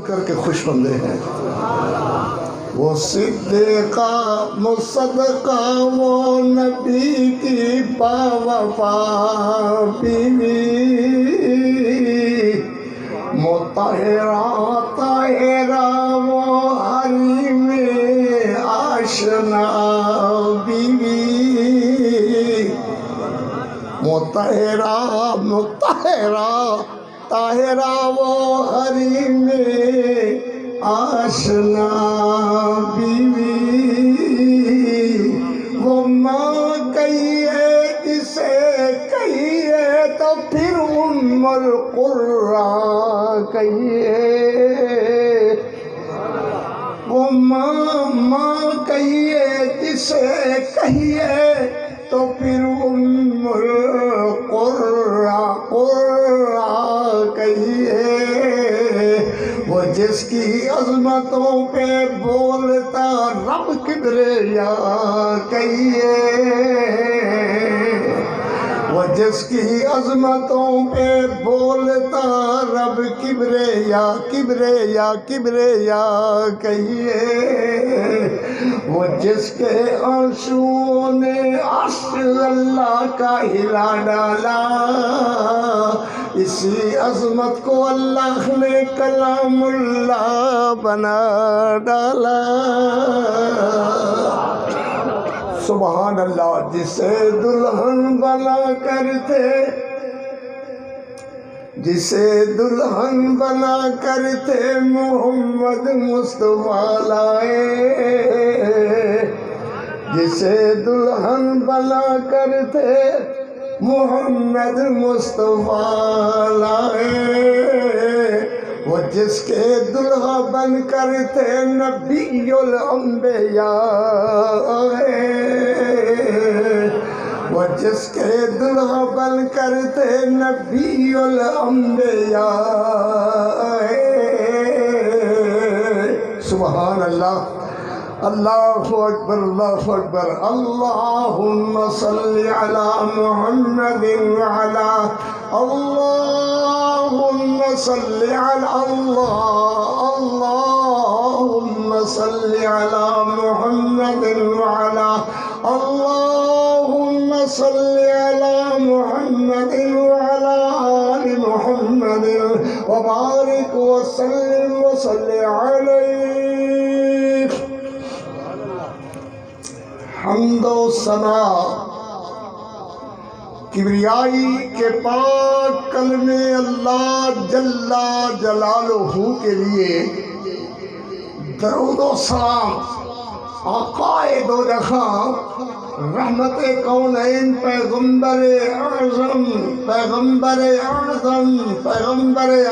کر کے خوش بندے ہیں۔ وہ صدیقہ مصدقہ وہ نبی کی باوفا بیوی، مطہرہ طاہرہ وہ حریم آشنا بیوی، مطہرہ طاہرہ وہ حریم آشنا بیوی، وہ ماں کہیے جسے کہیے تو پھر ام القرآن کہیے، وہ ماں کہیے جسے کہیے تو پھر ام القرآن کہیے، وہ جس کی عظمتوں پہ بولتا رب کبریا کہیے، وہ جس کی عظمتوں پہ بولتا رب کبریا کہیے، وہ جس کے آنسوؤں نے عرش اللہ کا ہلا ڈالا، اسی عظمت کو اللہ نے کلام اللہ بنا ڈالا۔ سبحان اللہ۔ جسے دلہن بنا کر تھے محمد مصطفیٰ لائے، جسے دلہن بنا کر تھے محمد مصطفیٰ لائے، وہ جس کے دلہا بن کر تھے نبی الانبیاء، وہ جس کے دلہا بن کر تھے نبی الانبیاء۔ سبحان اللہ۔ اللہ اکبر، اللہ اکبر۔ اللہم صلی علی محمد وعلا، اللہم صلی علی اللہم صلی علی محمد وعلا، اللہم صلی علی محمد وعلا آل محمد وبارک وسلم وصلی علیہ۔ حمد و ثنا کبریائی کے پاک کلمے اللہ جل جلالہ کے لیے درود و سلام آقائے دو جہاں، رحمت کونین، پیغمبر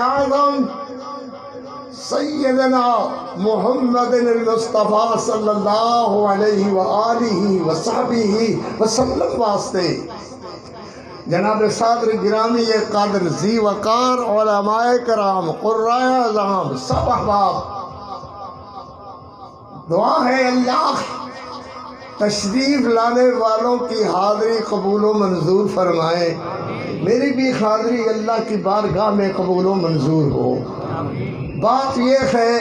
اعظم سیدنا محمد المصطفیٰ صلی اللہ علیہ وآلہ وصحبہ وسلم واسطے، جناب صادر گرامی قادر ذی وقار، علماء کرام، قرائے اعظام، سب احباب، دعا ہے اللہ تشریف لانے والوں کی حاضری قبول و منظور فرمائے، میری بھی حاضری اللہ کی بارگاہ میں قبول و منظور ہو۔ بات یہ ہے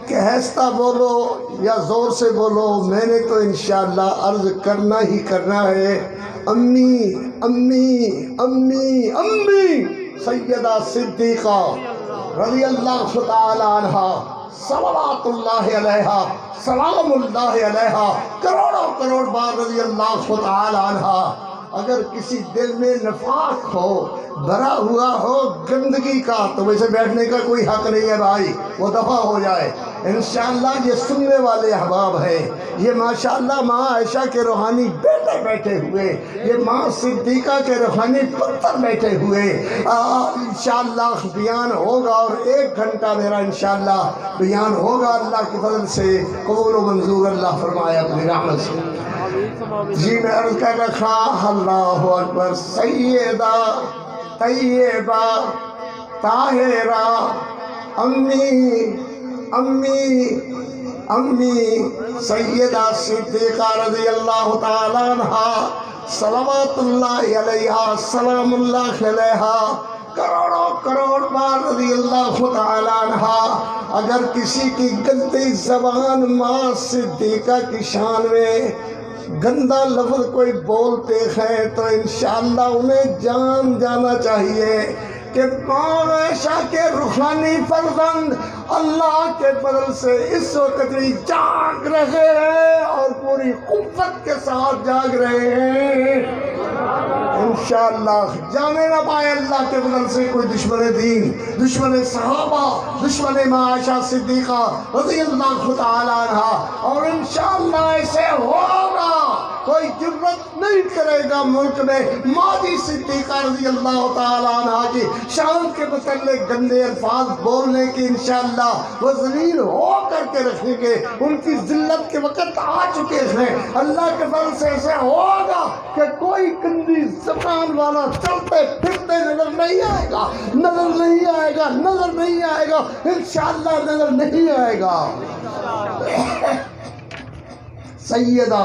کہ آہستہ بولو یا زور سے بولو، میں نے تو انشاءاللہ عرض کرنا ہی کرنا ہے۔ امی امی امی امی سیدہ صدیقہ رضی اللہ تعالی عنہا، صلوات اللہ علیہا، سلام اللہ علیہا، کروڑوں کروڑ بار رضی اللہ تعالی عنہا۔ اگر کسی دل میں نفاق ہو، بھرا ہوا ہو گندگی کا، تو ویسے بیٹھنے کا کوئی حق نہیں ہے بھائی، وہ دفع ہو جائے۔ انشاءاللہ یہ سننے والے احباب ہیں، یہ ماشاءاللہ ماں عائشہ کے روحانی بیٹے بیٹھے ہوئے، یہ ماں صدیقہ کے روحانی پتر بیٹھے ہوئے۔ انشاءاللہ بیان ہوگا، اور 1 گھنٹہ میرا انشاءاللہ بیان ہوگا، اللہ کی فضل سے قبول و منظور اللہ فرمائے اپنی رحمت سے۔ جی میں عرض کر رکھا، اللہ اکبر۔ سیدہ طیبہ طاہرہ امی امی امی سیدہ صدیقہ رضی اللہ تعالیٰ عنہا، صلوات اللہ علیہا، سلام اللہ علیہا، کروڑوں کروڑ بار رضی اللہ تعالیٰ عنہا۔ اگر کسی کی گندی زبان ماں صدیقہ کی شان میں گندا لفظ کوئی بولتے ہیں تو انشاءاللہ انہیں جان جانا چاہیے کہ ماں عائشہ کے روحانی فرزند اللہ کے فضل سے اس وقت بھی جاگ رہے ہیں اور پوری قوت کے ساتھ جاگ رہے ہیں۔ انشاءاللہ جانے نہ پائے اللہ کے فضل سے کوئی دشمن دین، دشمن صحابہ، دشمن ماں عائشہ صدیقہ رضی اللہ تعالیٰ عنہ، اور انشاءاللہ ایسے ہوگا۔ کوئی جرت نہیں کرے گا ملک میں ماضی صدیقہ رضی اللہ تعالیٰ عنہ کی شان کے متعلق گندے الفاظ بولنے کی۔ انشاءاللہ وہ ذلیل ہو کر کے رکھیں گے، ان کی ذلت کے وقت آ چکے ہیں۔ اللہ کے فضل سے ایسے ہوگا کہ کوئی گندی زبان والا چلتے پھرتے نظر نہیں آئے گا، نظر نہیں آئے گا، نظر نہیں آئے گا، انشاءاللہ نظر نہیں آئے گا۔ سیدہ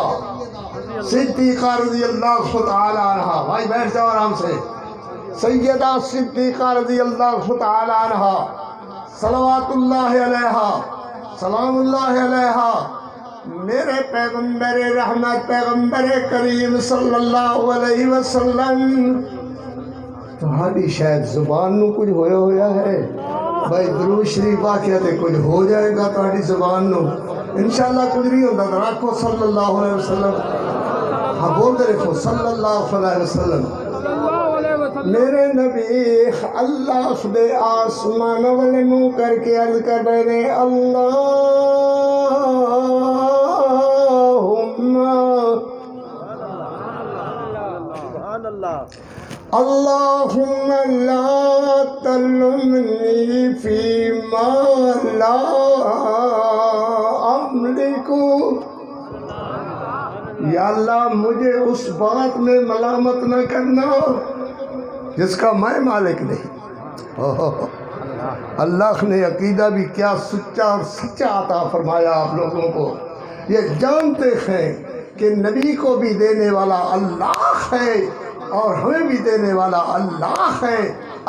صدیقہ رضی اللہ تعالی عنہ، بھائی بیٹھ جاؤ آرام سے۔ سیدہ صدیقہ رضی اللہ تعالی عنہ صلوات اللہ علیہ، سلام اللہ علیہ، میرے پیغمبر رحمت پیغمبر کریم صلی اللہ علیہ وسلم، تمہاری شاید زبان نو کچھ ہویا ہے بھائی، درود شریف آکھیا تے کچھ ہو جائے گا تہاڈی زبان نو، انشاءاللہ کچھ نہیں ہوتا۔ رکھو صلی اللہ علیہ وسلم، ہاں بولتے رکھو صلی اللہ علیہ وسلم۔ میرے نبی اللہ دے آسمان والے منہ کر کے عرض کر رہے ہیں، اللہم لا تلمنی فیما لا املک، یا اللہ مجھے اس بات میں ملامت نہ کرنا جس کا میں مالک نہیں۔ اللہ نے عقیدہ بھی کیا سچا اور سچا عطا فرمایا آپ لوگوں کو۔ یہ جانتے ہیں کہ نبی کو بھی دینے والا اللہ ہے اور ہمیں بھی دینے والا اللہ ہے۔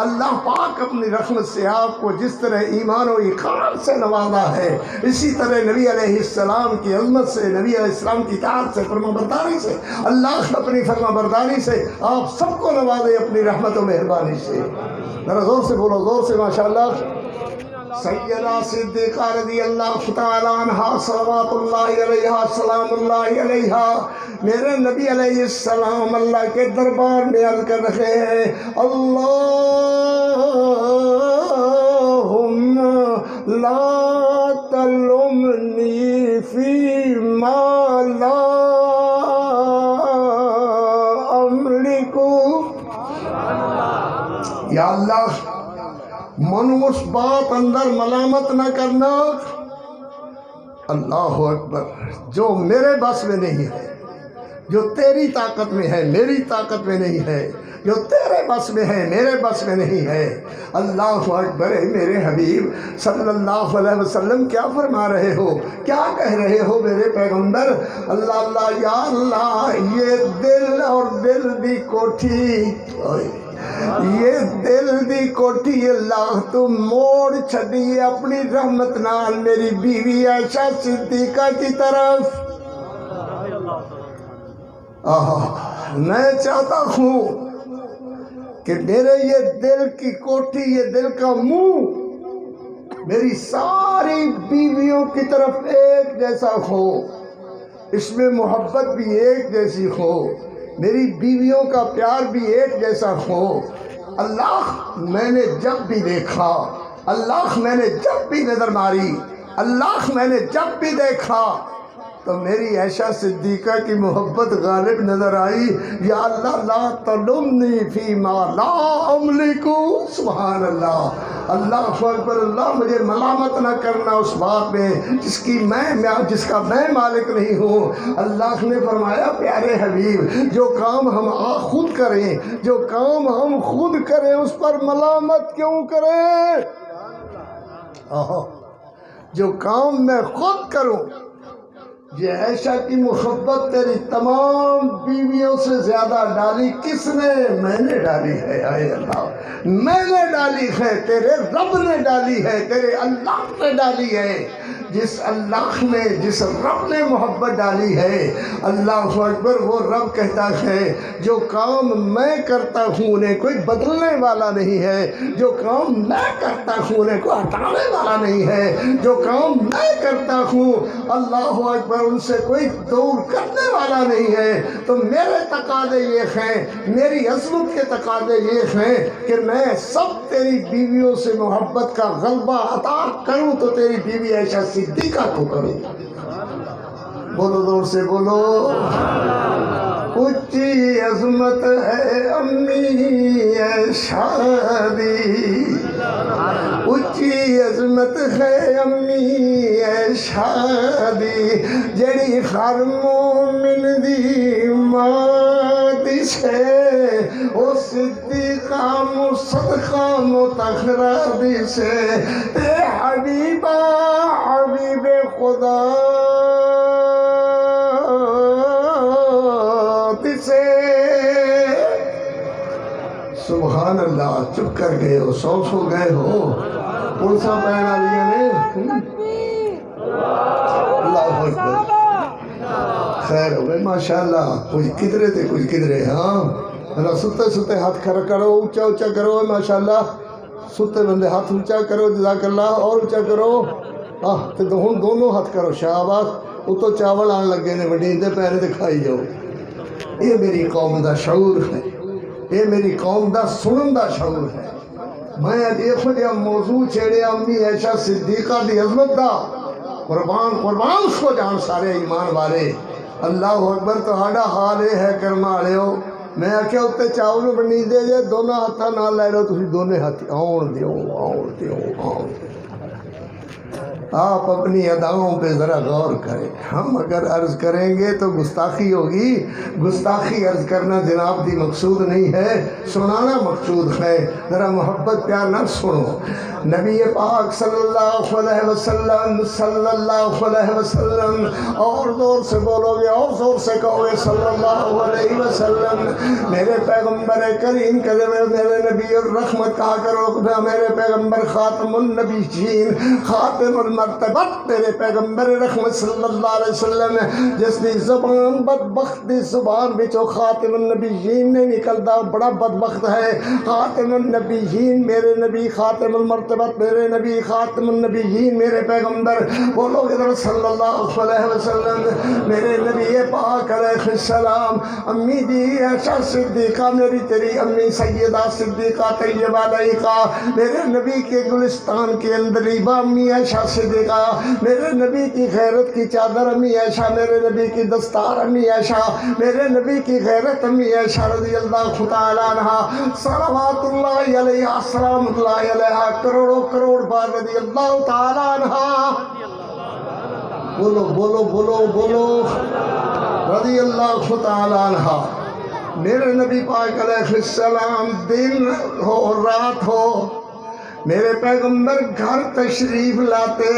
اللہ پاک اپنی رحمت سے آپ کو جس طرح ایمان و ایقان سے نوازا ہے، اسی طرح نبی علیہ السلام کی عظمت سے، نبی علیہ السلام کی اطاعت سے، فرما برداری سے، اللہ اپنی فرما برداری سے آپ سب کو نوازے اپنی رحمت و مہربانی سے۔ ذرا زور سے بولو، زور سے ماشاءاللہ۔ سیدہ صدیقہ رضی اللہ تعالیٰ عنہ صلوات اللہ علیہ سلام اللہ علیہ، میرے نبی علیہ السلام اللہ کے دربار میں عرض کر رہے ہیں، اللہم لا تلمنی فیما لا املک، یا اللہ منو اس بات اندر ملامت نہ کرنا، اللہ اکبر، جو میرے بس میں نہیں ہے، جو تیری طاقت میں ہے میری طاقت میں نہیں ہے، جو تیرے بس میں ہے میرے بس میں نہیں ہے۔ اللہ اکبر، میرے حبیب صلی اللہ علیہ وسلم کیا فرما رہے ہو، کیا کہہ رہے ہو میرے پیغمبر؟ اللہ اللہ، یا اللہ یہ دل اور دل دی کوٹھی، یہ دل دی کوٹھی اللہ تو موڑ چھڑی اپنی رحمت نال میری بیوی عائشہ صدیقہ کی طرف۔ میں چاہتا ہوں کہ میرے یہ دل کی کوٹھی، یہ دل کا منہ میری ساری بیویوں کی طرف ایک جیسا ہو، اس میں محبت بھی ایک جیسی ہو، میری بیویوں کا پیار بھی ایک جیسا ہو۔ اللہ میں نے جب بھی دیکھا، اللہ میں نے جب بھی نظر ماری، اللہ میں نے جب بھی دیکھا تو میری عائشہ صدیقہ کی محبت غالب نظر آئی۔ یا اللہ لا تلمنی فیما لا املک، سبحان اللہ، اللہ اکبر، اللہ مجھے ملامت نہ کرنا اس بات میں جس کا میں مالک نہیں ہوں۔ اللہ نے فرمایا پیارے حبیب، جو کام ہم خود کریں، جو کام ہم خود کریں اس پر ملامت کیوں کریں؟ جو کام میں خود کروں، یہ عائشہ کی محبت تیری تمام بیویوں سے زیادہ ڈالی کس نے؟ میں نے ڈالی ہے۔ اے اللہ، میں نے ڈالی ہے، تیرے رب نے ڈالی ہے، تیرے اللہ نے ڈالی ہے۔ جس اللہ نے، جس رب نے محبت ڈالی ہے، اللہ اکبر، وہ رب کہتا ہے جو کام میں کرتا ہوں انہیں کوئی بدلنے والا نہیں ہے، جو کام میں کرتا ہوں انہیں کوئی ہٹانے والا نہیں ہے، جو کام میں کرتا ہوں اللہ اکبر ان سے کوئی دور کرنے والا نہیں ہے۔ تو میرے تقاضے یہ ہیں، میری عظمت کے تقاضے یہ ہیں کہ میں سب تیری بیویوں سے محبت کا غلبہ عطا کروں تو تیری بیوی عائشہ صدیقہ کو کروں۔ بولو زور سے بولو۔ اونچی عظمت ہے امی عائشہ دی، اونچی عظمت ہے امی عائشہ دی، جڑی ہر مومن دی ماں دی سے، او صدیقہ مصدقہ مطہرہ دی سے، اے حبیبہ حبیب خدا سے۔ سبحان اللہ، چپ کر گئے ہو، سو گئے ہو، پلسا پہن آلیے نے، اللہ اکبر، خیر ہو گئے ماشاءاللہ، کچھ کدرے تھے کچھ کدرے، ہاں ذرا ستے ستے ہاتھ کھڑا کرو، اونچا اونچا کرو ماشاءاللہ، ستے بندے ہاتھ اونچا کرو، جزاک اللہ، اور اونچا کرو، تے دونوں ہاتھ کرو، شاباش، اتو چاول آن لگے نے وڈیندے پیرے تے کھائی جاؤ۔ یہ میری قوم دا شعور ہے، یہ میری قوم دا سنن دا شعور ہے۔ میں ایسا جہاں موضوع چھیڑے امی عائشہ صدیقہ دی عظمت دا، قربان کو جان سارے ایمان والے، اللہ اکبر، تو ہاڈا حال یہ ہے کرما والے ہو۔ میں آخیا اتنے چاول بنی دے جے دونوں ہاتھاں نال لے لو، تسی دونوں ہاتھ آن دیو آن دیو آن دیو۔ آپ اپنی اداؤں پہ ذرا غور کریں، ہم اگر عرض کریں گے تو گستاخی ہوگی، گستاخی عرض کرنا جناب دی مقصود نہیں ہے، سنانا مقصود ہے، ذرا محبت پیار نہ سنو۔ نبی پاک صلی اللہ علیہ وسلم، صلی اللہ علیہ وسلم، اور زور سے بولو گے اور زور سے کہو گے صلی اللہ علیہ وسلم، میرے پیغمبر کریم کہتے میرے نبی الرحمت کہا کرو، میرے پیغمبر خاتم النبیین، خاتم المرتبت، میرے پیغمبر رحمت صلی اللہ علیہ وسلم، جس دی زبان بدبخت دی زبان بچو خاتم النبیین نے نکلتا بڑا بدبخت ہے۔ خاتم النبیین میرے نبی، خاتم المرتبت میرے نبی، خاتم النبیین میرے پیغمبر، بولو ادھر صلی اللہ علیہ وسلم، میرے نبی پاک علیہ السلام، امی دی عائشہ صدیقہ میری تیری امی سیدہ صدیقہ طیبہ لائقہ، میرے نبی کے گلستان کے اندر ریبہ امی عائشہ صدیقہ، میرے نبی کی غیرت کی چادر امی عائشہ، میرے نبی کی دستار امی عائشہ، میرے نبی کی غیرت امی عائشہ رضی اللہ تعالیٰ عنہ، صلوات اللہ علیہ سلام اللہ علیہ، کروڑوں کروڑ بار رضی اللہ تعالیٰ عنہ، بولو بولو بولو بولو، رضی اللہ تعالیٰ عنہ۔ میرے نبی پاک علیہ السلام دن ہو رات ہو، میرے پیغمبر گھر تشریف لاتے،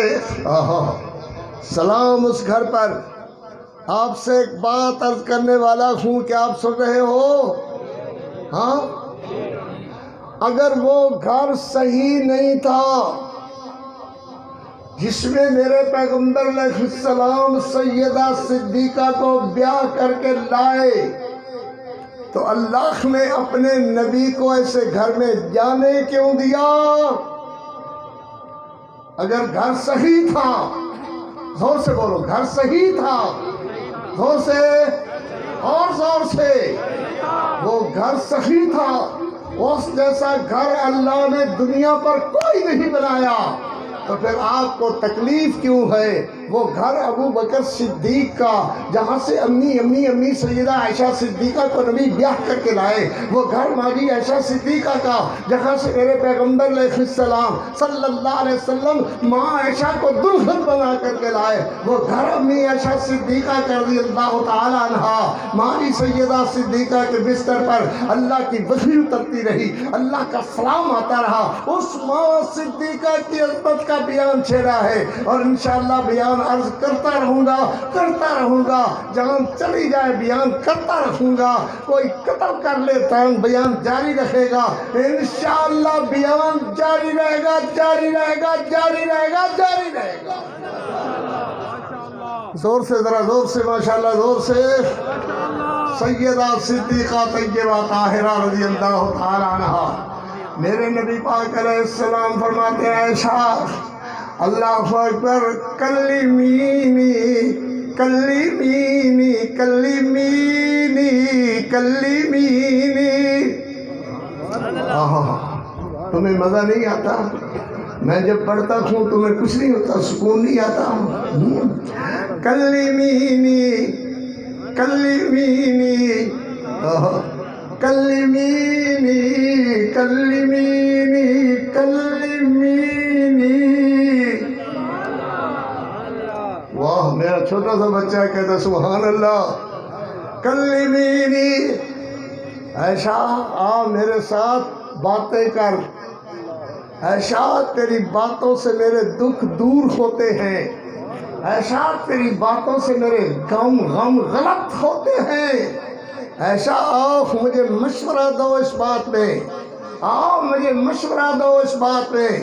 سلام اس گھر پر۔ آپ سے ایک بات عرض کرنے والا ہوں کہ آپ سن رہے ہو، ہاں، اگر وہ گھر صحیح نہیں تھا جس میں میرے پیغمبر علیہ السلام سیدہ صدیقہ کو بیاہ کر کے لائے، تو اللہ نے اپنے نبی کو ایسے گھر میں جانے کیوں دیا؟ اگر گھر صحیح تھا، زور سے بولو، گھر صحیح تھا، زور سے اور زور سے، وہ گھر صحیح تھا، اس جیسا گھر اللہ نے دنیا پر کوئی نہیں بنایا، تو پھر آپ کو تکلیف کیوں ہے؟ وہ گھر ابو بکر صدیق کا جہاں سے امی سیدہ عائشہ صدیقہ کو نبی بیاہ کر کے لائے، وہ گھر ماجی عائشہ صدیقہ کا جہاں سے میرے پیغمبر علیہ السلام صلی اللہ علیہ وسلم ماں عائشہ کو دلہن بنا کر کے لائے، وہ گھر امی عائشہ صدیقہ کا رضی اللہ تعالیٰ عنہ، ماں سیدہ صدیقہ کے بستر پر اللہ کی وحی اترتی رہی، اللہ کا سلام آتا رہا، اس ماں صدیقہ کی عظمت کا بیان چھیڑا ہے اور انشاءاللہ بیان عرض کرتا رہوں گا، جان چلی جائے بیان کرتا رہوں گا، کوئی قتل کر لے تاں بیان جاری رکھے گا، انشاءاللہ بیان جاری رہے گا، جاری رہے گا، جاری رہے گا، جاری رہے گا۔ زور سے، ذرا زور سے، ماشاءاللہ زور سے۔ سیدہ صدیقہ طیبہ طاہرہ رضی اللہ تعالی عنہا، میرے نبی پاک علیہ السلام فرماتے ہیں عائشہ اللہ اکبر کلمینی کلمینی کلمینی کلمینی۔ تمہیں مزہ نہیں آتا؟ میں جب پڑھتا ہوں تمہیں کچھ نہیں ہوتا، سکون نہیں آتا؟ کلمینی کلمینی کلمینی کلمینی کلمینی۔ واہ، میرا چھوٹا سا بچہ کہتا سبحان اللہ، کلمینی۔ عائشہ آ میرے ساتھ باتیں کر، عائشہ تیری باتوں سے میرے دکھ دور ہوتے ہیں، عائشہ تیری باتوں سے میرے غم غلط ہوتے ہیں، عائشہ آؤ مجھے مشورہ دو اس بات میں، آؤ مجھے مشورہ دو اس بات میں۔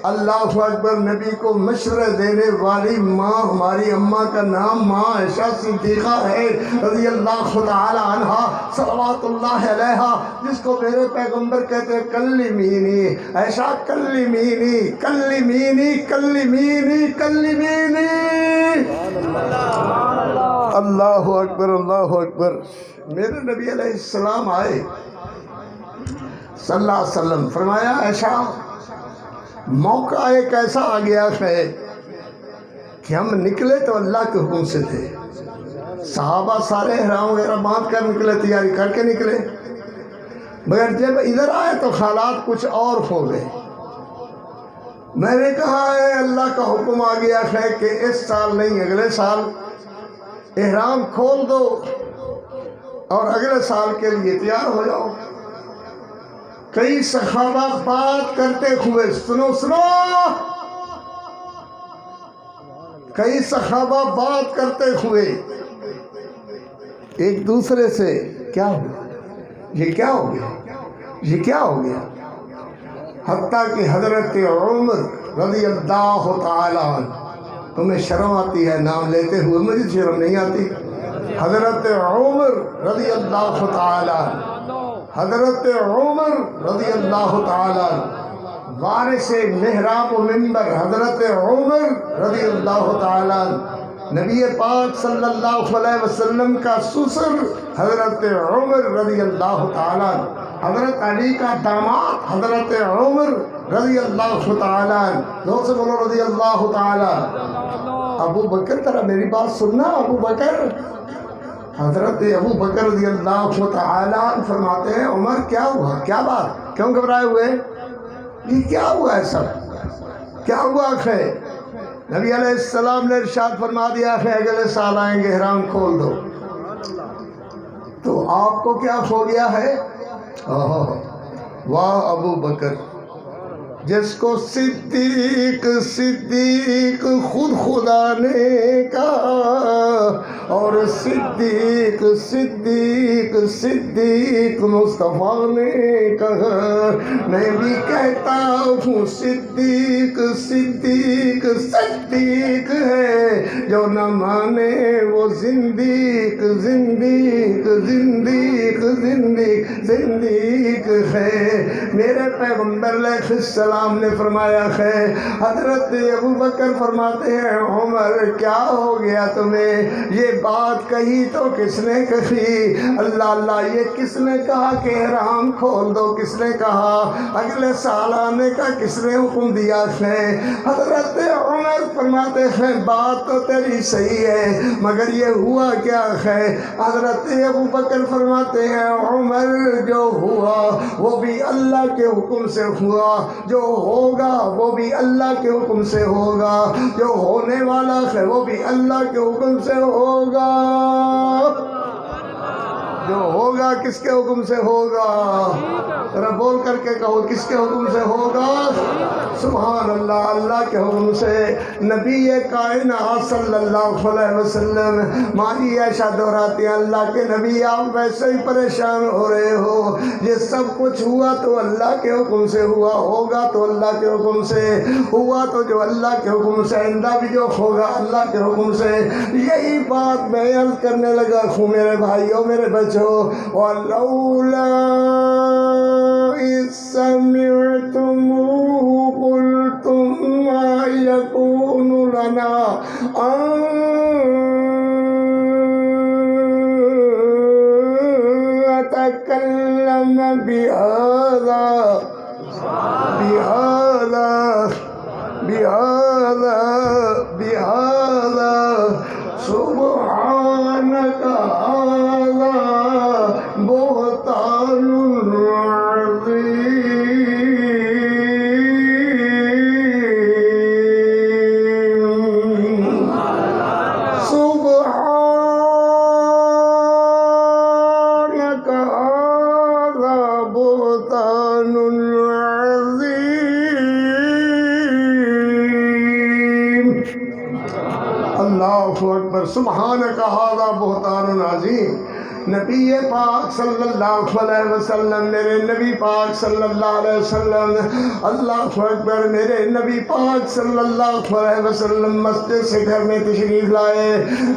اللہ اکبر، نبی کو مشورہ دینے والی ماں ہماری اماں کا نام ماں عائشہ صدیقہ ہے رضی اللہ تعالی عنہا صلوات اللہ علیہا، جس کو میرے پیغمبر کہتے ہیں کلمینی عائشہ، کلمینی کلمینی کلمینی کلمینی۔ اللہ اکبر، اللہ اکبر۔ میرے نبی علیہ السلام آئے صلی اللہ علیہ وسلم، فرمایا عائشہ موقع ایک ایسا آ گیا ہے کہ ہم نکلے تو اللہ کے حکم سے تھے، صحابہ سارے احرام وغیرہ باندھ کر نکلے، تیاری کر کے نکلے، مگر جب ادھر آئے تو حالات کچھ اور ہو گئے۔ میں نے کہا ہے اللہ کا حکم آ گیا ہے کہ اس سال نہیں اگلے سال احرام کھول دو اور اگلے سال کے لیے تیار ہو جاؤ۔ کئی صحابہ بات کرتے ہوئے، سنو، کئی صحابہ بات کرتے ہوئے ایک دوسرے سے کیا ہوا، یہ کیا ہو گیا، یہ کیا ہو گیا، حتیٰ کہ حضرت عمر رضی اللہ تعالی عنہ، تمہیں شرم آتی ہے نام لیتے ہوئے، مجھے شرم نہیں آتی، حضرت عمر رضی اللہ تعالی عنہ، حضرت عمر رضی اللہ تعالی عنہ، وارث محراب و منبر حضرت عمر رضی اللہ تعالی عنہ، نبی پاک صلی اللہ علیہ وسلم کا سسر حضرت عمر رضی اللہ تعالی عنہ، حضرت علی کا داماد حضرت عمر رضی اللہ تعالی عنہ، زور سے بولو رضی اللہ تعالی عنہ۔ ابو بکر، ترا میری بات سننا، ابو بکر، حضرت ابو بکر رضی اللہ تعالی عنہ فرماتے ہیں عمر کیا ہوا، کیا بات، کیوں گھبرائے ہوئے، یہ کیا ہوا ہے، سب کیا ہوا ہے؟ نبی علیہ السلام نے ارشاد فرما دیا ہے اگلے سال آئیں گے، احرام کھول دو۔ تو آپ کو کیا ہو گیا ہے؟ واہ ابو بکر، جس کو صدیق صدیق خود خدا نے کہا، اور صدیق صدیق صدیق مصطفیٰ نے کہا، میں بھی کہتا ہوں صدیق صدیق صدیق ہے، جو نہ مانے وہ زندیق زندیق زندیق زندیق زندیق ہے۔ میرے پیغمبر علیہ السلام نے فرمایا ہے، حضرت ابو بکر فرماتے ہیں عمر کیا ہو گیا تمہیں، یہ بات کہی تو کس نے کہی، اللہ اللہ یہ کس نے کہا کہ احرام کھول دو، کس نے کہا اگلے سال آنے کا کس نے حکم دیا ہے؟ حضرت عمر فرماتے ہیں بات تو تیری صحیح ہے، مگر یہ ہوا کیا ہے؟ حضرت ابو بکر فرماتے ہیں عمر جو ہوا وہ بھی اللہ کے حکم سے ہوا، جو ہوگا وہ بھی اللہ کے حکم سے ہوگا، جو ہونے والا ہے وہ بھی اللہ کے حکم سے ہوگا۔ جو ہوگا کس کے حکم سے ہوگا؟ ذرا بول کر کے کہو کس کے حکم سے ہوگا؟ سبحان اللہ، اللہ کے حکم سے۔ نبی کائنات صلی اللہ علیہ وسلم، ماں عائشہ دہراتی ہیں اللہ کے نبی آپ ویسے ہی پریشان ہو رہے ہو، یہ سب کچھ ہوا تو اللہ کے حکم سے ہوا، ہوگا تو اللہ کے حکم سے ہوا، تو جو اللہ کے حکم سے، آئندہ بھی جو ہوگا اللہ کے حکم سے۔ یہی بات میں عرض کرنے لگا ہوں میرے بھائیوں، میرے بچوں، وَلَوْلَا إِذْ سَمِعْتُمُوهُ قُلْتُم مَّا يَكُونُ لَنَا أَن نَّتَكَلَّمَ بِهَٰذَا سُبْحَانَكَ هَٰذَا بُهْتَانٌ عَظِيمٌ۔ سُبْحَانَكَ هَٰذَا بُهْتَانٌ عَظِيمٌ۔ اللہ اکبر، سبحانک ھذا بہتان عظیم۔ نبی پاک صلی اللہ علیہ وسلم، میرے نبی پاک صلی اللہ علیہ وسلم، اللہ اکبر، میرے نبی پاک صلی اللہ علیہ وسلم مسجد سے گھر میں تشریف لائے۔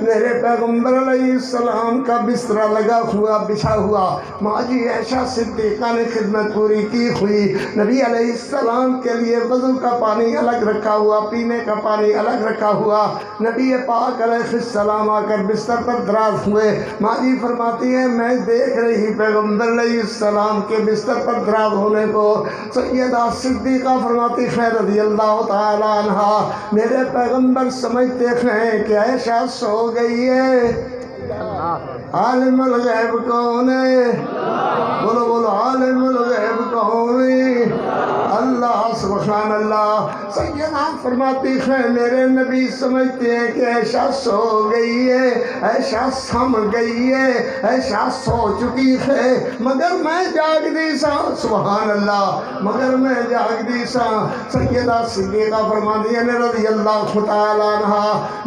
میرے پیغمبر علیہ السلام کا بستر لگا ہوا، بچھا ہوا، ماں جی عائشہ صدیقہ نے خدمت پوری کی ہوئی۔ نبی علیہ السلام کے لیے وضو کا پانی الگ رکھا ہوا، پینے کا پانی الگ رکھا ہوا۔ نبی پاک علیہ السلام آ کر بستر پر دراز ہوئے۔ ماں جی فرماتی ہیں میں دیکھ رہی پیغمبر علیہ السلام کے بستر پر دراز ہونے کو۔ سیدہ صدیقہ فرماتی ہے رضی اللہ تعالی عنہ، میرے پیغمبر سمجھتے ہیں کہ عائشہ سو گئی ہے۔ عالم الغیب کون ہے؟ بولو بولو، عالم الغیب کون ہے؟ اللہ، سبحان اللہ۔ سیدہ فرماتی ہیں میرے نبی سمجھتے ہیں کہ عائشہ سو گئی ہے، عائشہ سم گئی ہے، عائشہ سو چکی ہے، مگر میں جاگ دی سا، سبحان اللہ، مگر میں جاگ دی سا۔ سیدہ صدیقہ فرماتی ہیں رضی اللہ تعالی عنہ،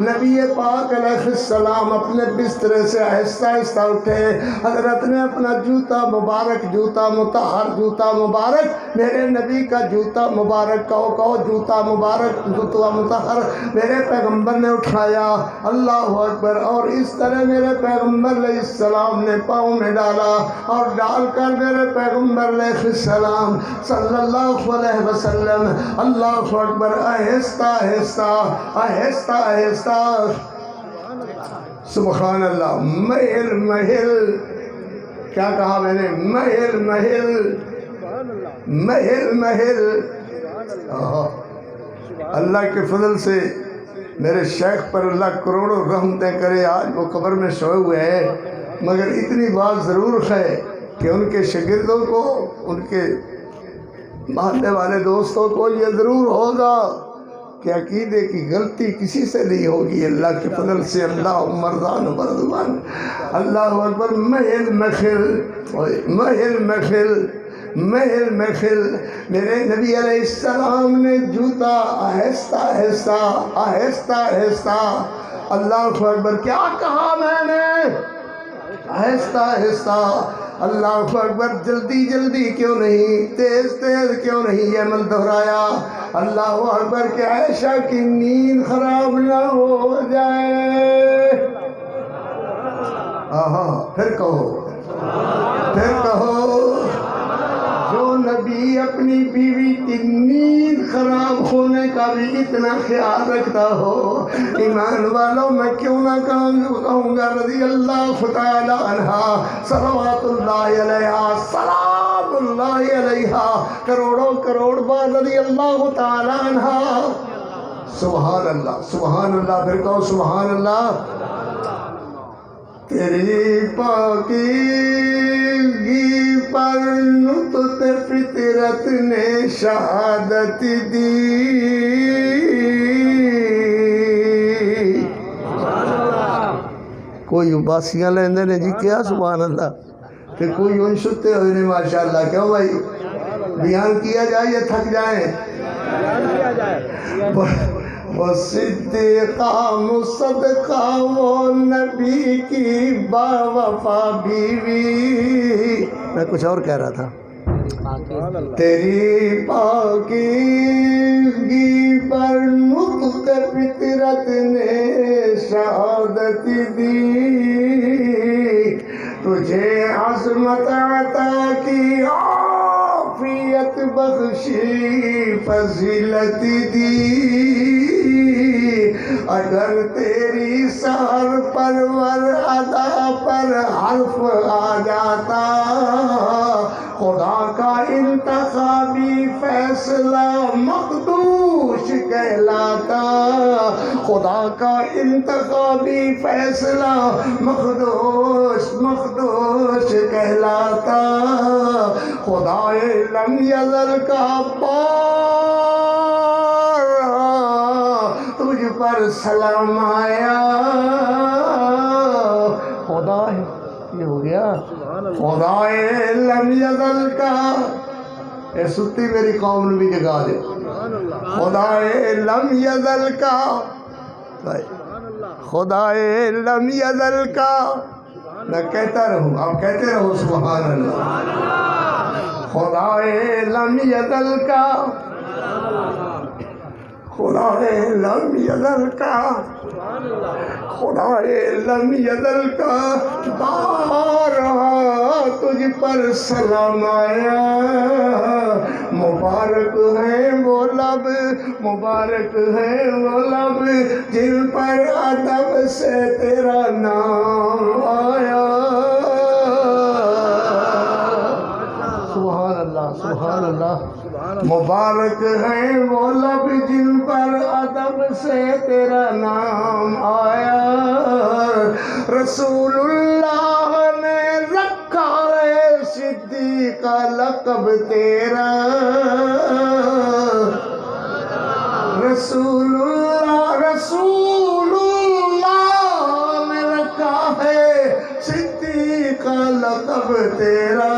نبی پاک علیہ السلام اپنے بستر سے آہستہ آہستہ اٹھے۔ حضرت نے اپنا جوتا مبارک، جوتا مطہر، جوتا مبارک، میرے نبی کا جوتا مبارک، کہو جوتا مبارک، جوتا مطہر میرے پیغمبر نے اٹھایا، اللہ اکبر، اور اس طرح میرے پیغمبر علیہ السلام نے پاؤں میں ڈالا، اور ڈال کر میرے پیغمبر علیہ السلام صلی اللہ علیہ وسلم، اللہ اکبر، آہستہ آہستہ آہستہ آہستہ، سبحان اللہ، محل محل، کیا کہا میں نے؟ محل محل، محل محل۔ اللہ کے فضل سے میرے شیخ پر اللہ کروڑوں رحمتیں کرے، آج وہ قبر میں سوئے ہوئے ہیں، مگر اتنی بات ضرور ہے کہ ان کے شاگردوں کو، ان کے محلے والے دوستوں کو یہ ضرور ہوگا کہ عقیدے کی غلطی کسی سے نہیں ہوگی، اللہ کے فضل سے۔ اللہ مرضان بردوان، اللہ اکبر، محل محل، محل محل، محل محل۔ میرے نبی علیہ السلام نے جوتا آہستہ آہستہ آہستہ آہستہ، اللہ اکبر، کیا کہا میں نے؟ آہستہ آہستہ، اللہ اکبر، جلدی جلدی کیوں نہیں، تیز تیز کیوں نہیں، یہ عمل دہرایا، اللہ اکبر، کہ عائشہ کی نیند خراب نہ ہو جائے۔ پھر کہو، پھر کہو، جو نبی اپنی بیوی کی نیند خراب ہونے کا بھی اتنا خیال رکھتا ہو، ایمان والوں میں کیوں نہ کہوں گا رضی اللہ تعالی عنہ، صلوات اللہ علیہ، سلام اللہ علیہ، کروڑوں کروڑ بار رضی اللہ تعالی عنہ۔ سبحان اللہ، سبحان اللہ، پھر کہو سبحان اللہ۔ تیری پاکیزگی پر نطق فطرت نے شہادت دی، کوئی اباسیاں لیندے نے جی، کیا سبحان اللہ۔ کہ کوئی یوں ستے ہوئے نہیں ماشاءاللہ. کیوں بھائی بیان کیا جائے یا تھک جائیں؟ وہ صدیقہ مصدقہ وہ نبی کی با وفا بیوی. میں کچھ اور کہہ رہا تھا. تیری پاکیزگی پر نطق فطرت نے شہادت دی، تجھے عظمت عطا کی عافیت بخشی فضیلت دی. اگر تیری سر پرور ادا پر حرف آ جاتا، خدا کا انتخابی فیصلہ مخدوش کہلاتا. خدا کا انتخابی فیصلہ مخدوش کہلاتا. خدائے لم یزل کا بار تجھ پر سلام آیا. خدا یہ ہو گیا. خدائے لم یزل کا، اے ستی میری قوم نے بھی جگا دے. خدائے لم یزل کا، خدائے لم یزل کا. میں کہتا رہوں، آپ کہتے رہو سبحان اللہ. خدائے لم یزل کا، خدائے لم یزل کا، خدائے لم یزل کا. بارہا تجھ پر سلام آیا. مبارک ہے وہ لب، مبارک ہے وہ لب جن پر ادب سے تیرا نام آیا. سبحان اللہ سبحان اللہ. مبارک ہے وہ لب جن پر ادب سے تیرا نام آیا. رسول اللہ نے رکھا ہے صدیق کا لقب تیرا. رسول اللہ نے رکھا ہے صدیق کا لقب تیرا.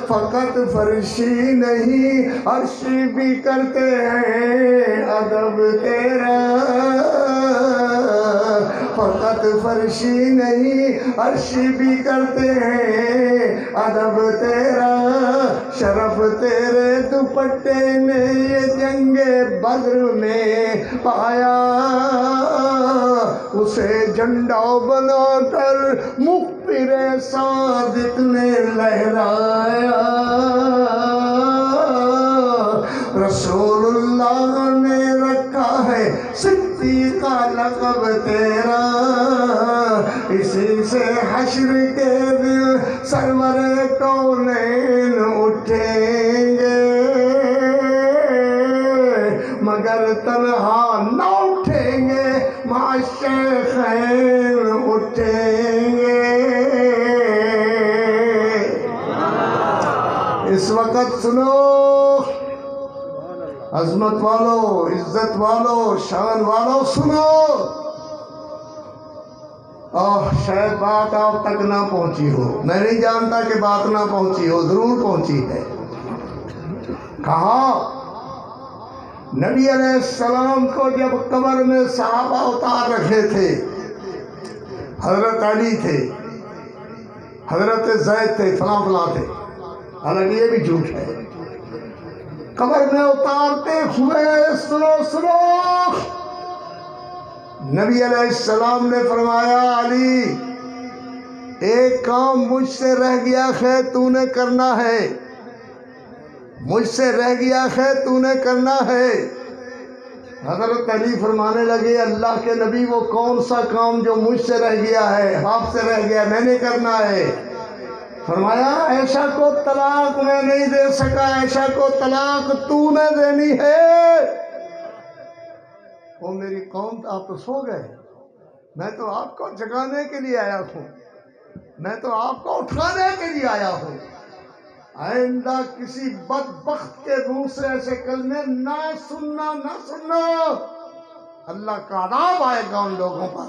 فقط فرشی نہیں عرش بھی کرتے ہیں ادب تیرا. فقط فرشی نہیں عرش بھی کرتے ہیں ادب تیرا. شرف تیرے دوپٹے نے یہ جنگ بدر میں پایا. اسے جھنڈا بنا کر مخبر صادق نے لہرایا. رسول اللہ نے رکھا ہے صدیق کا لقب تیرا. اسی سے حشر کے دن سرور کونین اٹھیں گے، مگر تنہا نہ اٹھیں گے، مع الشیخین اٹھیں گے. اس وقت سنو عظمت والو، عزت والو، شان والو، سنو. شاید بات آپ تک نہ پہنچی ہو، میں نہیں جانتا کہ بات نہ پہنچی ہو، ضرور پہنچی ہے. کہا نبی علیہ السلام کو جب قبر میں صحابہ اتار رکھے تھے، حضرت علی تھے، حضرت زید تھے، فلاں فلاں تھے، حالانکہ یہ بھی جھوٹ ہے. قبر میں اتارتے ہوئے سنو نبی علیہ السلام نے فرمایا علی ایک کام مجھ سے رہ گیا ہے تو نے کرنا ہے، مجھ سے رہ گیا ہے تو نے کرنا ہے. حضرت علی فرمانے لگے اللہ کے نبی وہ کون سا کام جو مجھ سے رہ گیا ہے، آپ سے رہ گیا، میں نے کرنا ہے. فرمایا عائشہ کو طلاق میں نہیں دے سکا، عائشہ کو طلاق تو نے دینی ہے. وہ میری قوم آپ تو سو گئے، میں تو آپ کو جگانے کے لیے آیا ہوں، میں تو آپ کو اٹھانے کے لیے آیا ہوں. آئندہ کسی بدبخت کے منہ سے ایسے کلمے نہ سننا، نہ سننا. اللہ کا عذاب آئے گا ان لوگوں پر،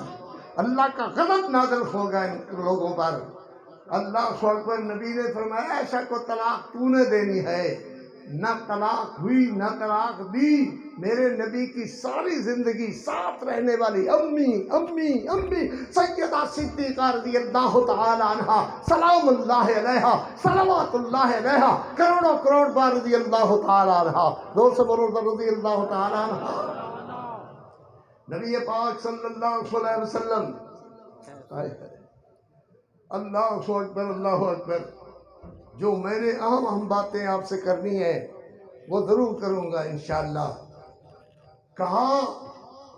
اللہ کا غضب نازل ہوگا ان لوگوں پر. اللہ اکبر۔ نبی نے فرمایا ایسا کو طلاق تو نے دینی ہے، نہ طلاق ہوئی نہ طلاق دی۔ میرے نبی کی ساری زندگی ساتھ رہنے والی امی امی امی سیدہ صدیقہ رضی اللہ تعالی عنہا سلام اللہ علیہا صلوات اللہ علیہا کروڑوں کروڑ بار رضی اللہ تعالی عنہا، زور سے بولو رضی اللہ تعالی عنہا۔ نبی پاک صلی اللہ علیہ وسلم، اللہ اکبر اللہ اکبر۔ جو میں نے اہم باتیں آپ سے کرنی ہے وہ ضرور کروں گا انشاءاللہ۔ کہا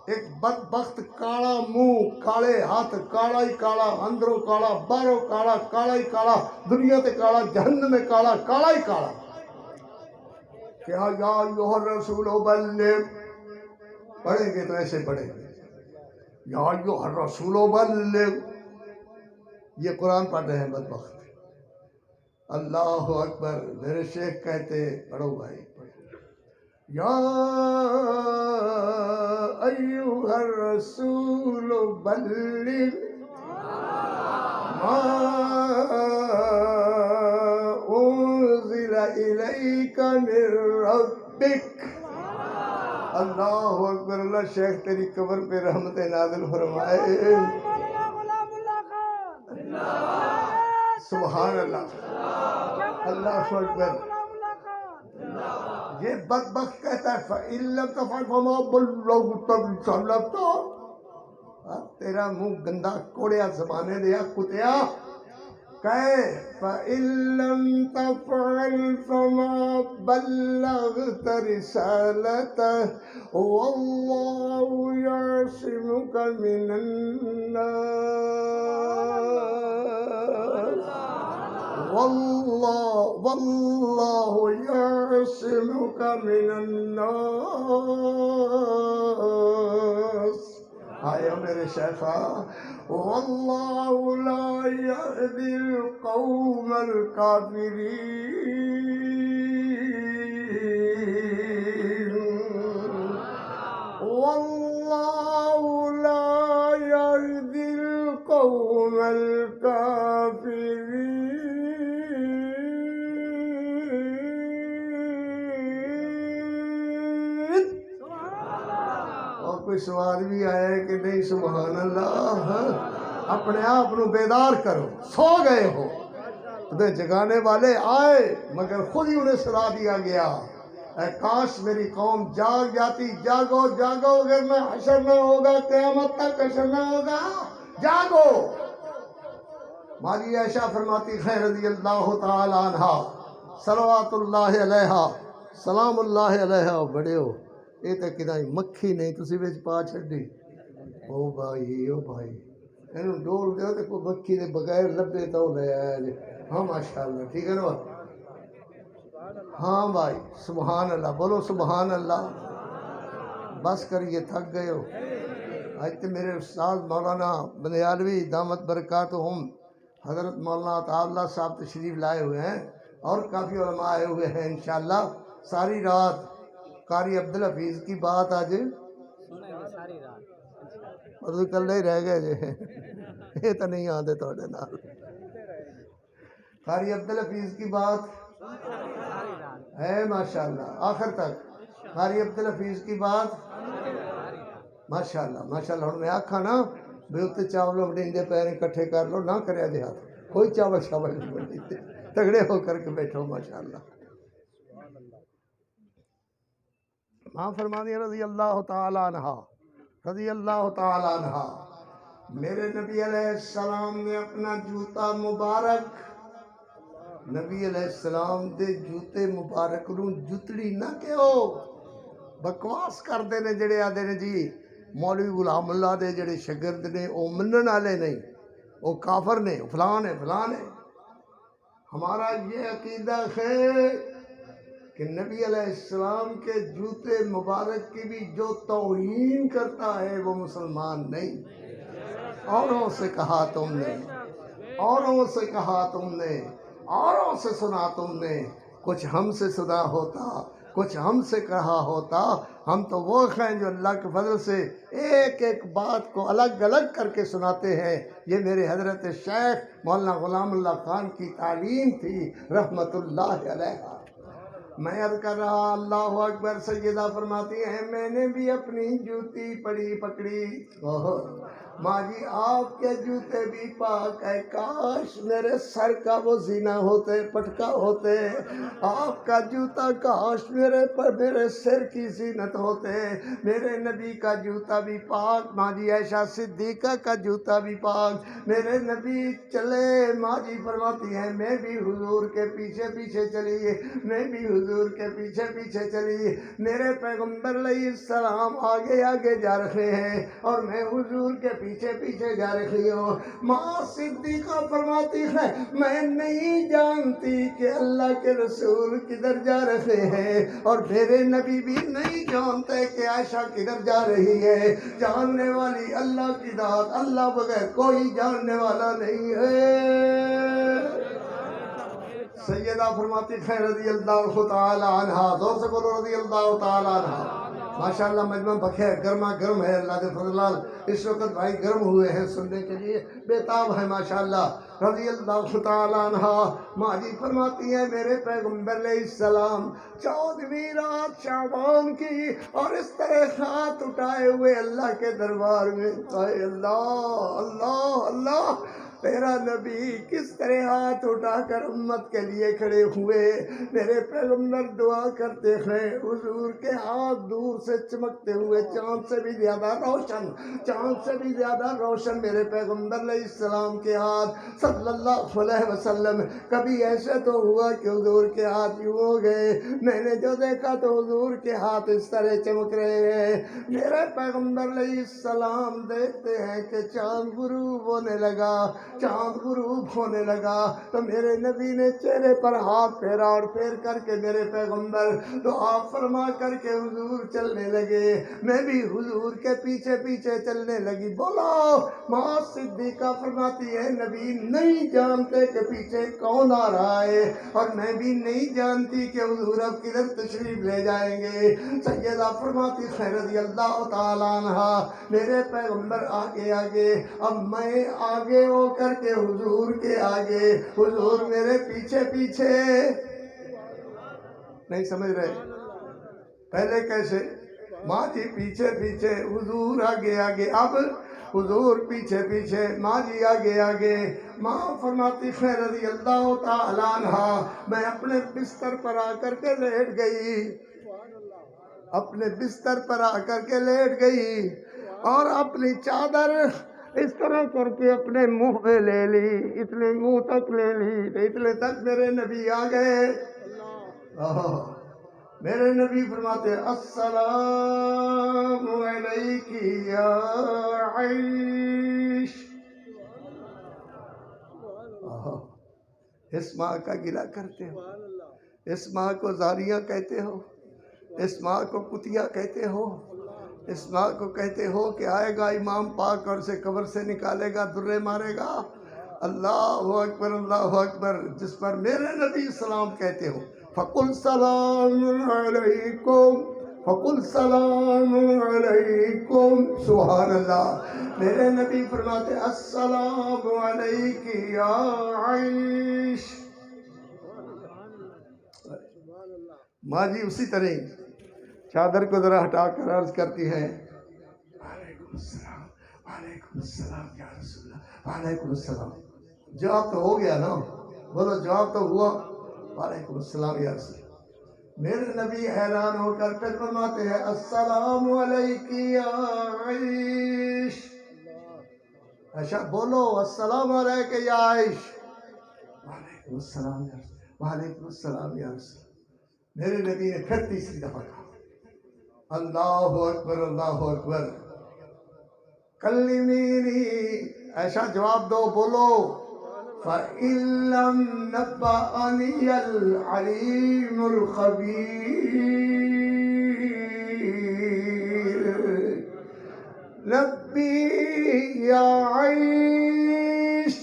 ایک بدبخت کالا منہ کالے ہاتھ کالا ہی کالا، اندروں کالا باہروں کالا، کالا ہی کالا، دنیا تے کالا جہنم میں کالا، کالا ہی کالا۔ کہا یا ایھا الرسول بلغ، پڑھیں گے تو ایسے پڑھیں گے یا ایھا الرسول بلغ، یہ قرآن پڑھ رہے ہیں بدبخت۔ اللہ اکبر۔ میرے شیخ کہتے پڑھو بھائی یا ایھا الرسول بلغ ما انزل الیک من ربک۔ اللہ اکبر۔ اللہ شیخ تیری قبر پہ رحمت نازل فرمائے۔ سبحان اللہ، اللہ اکبر۔ یہ بدبخت کہتا ہے فَإِن لَّمْ تَفْعَلْ فَمَا بَلَّغْتَ رِسَالَتَهُ، تیرا منہ گندا کوڑیا زبانے دیا کتیا۔ کہے فَإِن لَّمْ تَفْعَلْ فَمَا بَلَّغْتَ رِسَالَتَهُ وَاللَّهُ يَعْصِمُكَ مِنَ النَّاسِ واللہ یعصمک من الناس۔ آیا میرے شیخا واللہ لا یہدی القوم الکافرین، واللہ لا یہدی القوم الکافرین۔ کوئی سوال بھی آیا ہے کہ نہیں؟ سبحان اللہ۔ اپنے آپ نو بیدار کرو، سو گئے ہو، تمہیں جگانے والے آئے مگر خود ہی انہیں سلا دیا گیا۔ اے کاش میری قوم جاگ جاتی۔ جاگو جاگو ورنہ حشر نہ ہوگا، قیامت تک حشر نہ ہوگا، جاگو۔ مالی عائشہ فرماتی ہے رضی اللہ تعالی عنہا صلوات اللہ علیہا سلام اللہ علیہا، بڑے ہو یہ تو کدائی مکھی نہیں تسی وچ پا چھڈی۔ او بھائی اینو ڈول دیو تے کوئی مکھی دے بغیر لبے تو لے آیا جی۔ ہاں ماشاءاللہ، ٹھیک ہے نا؟ ہاں بھائی سبحان اللہ، بولو سبحان اللہ۔ بس کریے، تھک گئے ہو۔ آج تے میرے استاد مولانا بندیالوی دامت برکاتہم حضرت مولانا عطا اللہ صاحب تشریف لائے ہوئے ہیں اور کافی علماء آئے ہوئے ہیں انشاءاللہ۔ ساری رات قاری عبدالحفیظ کی بات آج اور کل ہی رہ گئے جی، یہ تو نہیں آتے تھوڑے نال۔ قاری عبدالحفیظ کی بات ہے ماشاءاللہ آخر تک۔ قاری عبدالحفیظ کی بات ماشاءاللہ ماشاءاللہ۔ ہوں میں آکھا نا بے اتنے چاولوں بڑھیں پیریں کٹھے کر لو، نہ کریا دے ہاتھ، کوئی چاول شاول نہیں بڑھیں، تگڑے ہو کر کے بیٹھو ماشاءاللہ۔ ماں فرما دی رضی اللہ تعالی عنہ، رضی اللہ تعالی عنہ۔ میرے نبی علیہ السلام نے اپنا جوتا مبارک، نبی علیہ السلام دے جوتے مبارک نو جتڑی نہ کہو۔ بکواس کردے نے جڑے آدھے نے جی مولوی غلام اللہ دے جڑے شگرد نے او منن والے نہیں، او کافر نے، فلان ہے فلان ہے۔ ہمارا یہ عقیدہ ہے کہ نبی علیہ السلام کے جوتے مبارک کی بھی جو توہین کرتا ہے وہ مسلمان نہیں۔ اوروں سے کہا تم نے، اوروں سے کہا تم نے، اوروں سے سنا تم نے، کچھ ہم سے سنا ہوتا کچھ ہم سے کہا ہوتا، ہم تو وہ ہیں جو اللہ کے فضل سے ایک ایک بات کو الگ الگ کر کے سناتے ہیں۔ یہ میرے حضرت شیخ مولانا غلام اللہ خان کی تعلیم تھی رحمت اللہ علیہ۔ میں عرض کر رہا، اللہ اکبر، سیدہ فرماتی ہیں میں نے بھی اپنی جوتی پکڑی۔ ماں جی آپ کے جوتے بھی پاک ہے، کاش میرے سر کا وہ زینہ ہوتے، پٹکا ہوتے، آپ کا جوتا کاش میرے سر کی زینت ہوتے۔ میرے نبی کا جوتا بھی پاک، ماں جی عائشہ صدیقہ کا جوتا بھی پاک، میرے نبی چلے، ماں جی فرماتی ہیں میں بھی حضور کے پیچھے پیچھے چلی، میں بھی حضور کے پیچھے پیچھے چلی، میرے پیغمبر علیہ السلام آگے آگے جا رہے ہیں اور میں حضور کے پیچھے پیچھے جا رہی ہوں۔ ماں صدیقہ فرماتی ہے میں نہیں جانتی کہ اللہ کے رسول کدھر جا رہے ہیں، اور میرے نبی بھی نہیں جانتے کہ عائشہ کدھر جا رہی ہے۔ جاننے والی اللہ کی ذات، اللہ بغیر کوئی جاننے والا نہیں ہے۔ سیدہ فرماتی ہے رضی اللہ تعالی عنہ، زور سے بولو رضی اللہ تعالی عنہ۔ ماشاءاللہ مجمع بخیر، گرما گرم ہے، اللہ کے فضل اس وقت بھائی گرم ہوئے ہیں سننے کے لیے، بےتاب ہے ماشاءاللہ رضی اللہ تعالی عنہ۔ ماں جی فرماتی ہیں میرے پیغمبر علیہ السلام 14ویں رات شعبان کی، اور اس طرح ہاتھ اٹھائے ہوئے اللہ کے دربار میں، اے اللہ اللہ اللہ، تیرا نبی کس طرح ہاتھ اٹھا کر امت کے لیے کھڑے ہوئے، میرے پیغمبر دعا کرتے ہیں، حضور کے ہاتھ دور سے چمکتے ہوئے چاند سے بھی زیادہ روشن، چاند سے بھی زیادہ روشن میرے پیغمبر علیہ السلام کے ہاتھ صلی اللہ علیہ وسلم۔ کبھی ایسے تو ہوا کہ حضور کے ہاتھ یوں ہو گئے، میں نے جو دیکھا تو حضور کے ہاتھ اس طرح چمک رہے ہیں، میرے پیغمبر علیہ السلام دیکھتے ہیں کہ چاند غروب ہونے لگا، چاند غروب ہونے لگا تو میرے نبی نے چہرے پر ہاتھ پھیرا، اور پھیر کر کے میرے پیغمبر دعا فرما کر کے حضور چلنے لگے، میں بھی حضور کے پیچھے پیچھے چلنے لگی۔ بولو ماں صدیقہ فرماتی ہے نبی نہیں جانتے کہ پیچھے کون آ رہا ہے، اور میں بھی نہیں جانتی کہ حضور اب کدھر تشریف لے جائیں گے۔ سیدہ فرماتی ہے رضی اللہ تعالی عنہ میرے پیغمبر آگے آگے، اب میں آگے ہو کر کے حضور کے آگے، حضور میرے پیچھے پیچھے، نہیں سمجھ رہے پہلے کیسے؟ ماں جی پیچھے پیچھے، حضور آگے آگے، اب حضور پیچھے پیچھے، ماں جی آگے آگے۔ ماں فرماتی ہے رضی اللہ تعالی عنہ میں اپنے بستر پر آ کر کے لیٹ گئی، اپنے بستر پر آ کر کے لیٹ گئی، اور اپنی چادر اس طرح کر کے اپنے منہ میں لے لی، اتنے منہ تک لے لی، اتنے تک میرے نبی آ گئے۔ میرے نبی فرماتے السلام علیک یا عائش۔ اس ماں کا گلہ کرتے ہو، اس ماں کو زاریاں کہتے ہو، اس ماں کو کتیا کہتے ہو، اس ماں کو کہتے ہو کہ آئے گا امام پاک اور اسے قبر سے نکالے گا، درے مارے گا۔ اللہ اکبر اللہ اکبر، جس پر میرے نبی سلام کہتے ہو، فَقُلْ سَلَامٌ عَلَيْكُمْ، فَقُلْ سَلَامٌ عَلَيْكُمْ، سبحان اللہ۔ میرے نبی فرماتے السلام علیک یا عائش۔ ماں جی اسی طرح چادر کو ذرا ہٹا کر عرض کرتی ہے وعلیکم السلام، وعلیکم السلام یا رسول اللہ، وعلیکم السلام۔ جواب تو ہو گیا نا، بولو جواب تو ہوا، وعلیکم السلام یا رسول اللہ۔ میرے نبی حیران ہو کر پھر فرماتے ہیں السلام علیک یا عائش۔ اچھا بولو السلام علیک یا عائش، وعلیکم السلام یا رسول اللہ، وعلیکم السلام یا رسول اللہ۔ میرے نبی نے پھر تیسری دفعہ کہا اللہ اکبر اللہ اکبر، کلمینی، ایسا جواب دو، بولو فَإِن لَّمْ نَبَّأَنِيَ الْعَلِيمُ الْخَبِيرُ نبی یا عائش،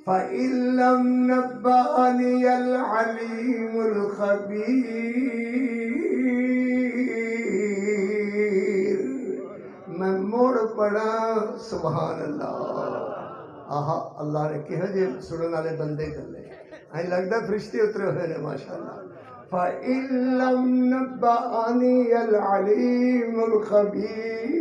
فَإِن لَّمْ نَبَّأَنِيَ الْعَلِيمُ الْخَبِيرُ میں مڑ پڑا سبحان اللہ آہا اللہ نے کہا جی سننے والے بندے کر لے آئی لگتا فرشتے اترے ہوئے نے ماشاءاللہ فَإِن لَّمْ نَبَّأَنِيَ الْعَلِيمُ الْخَبِيرُ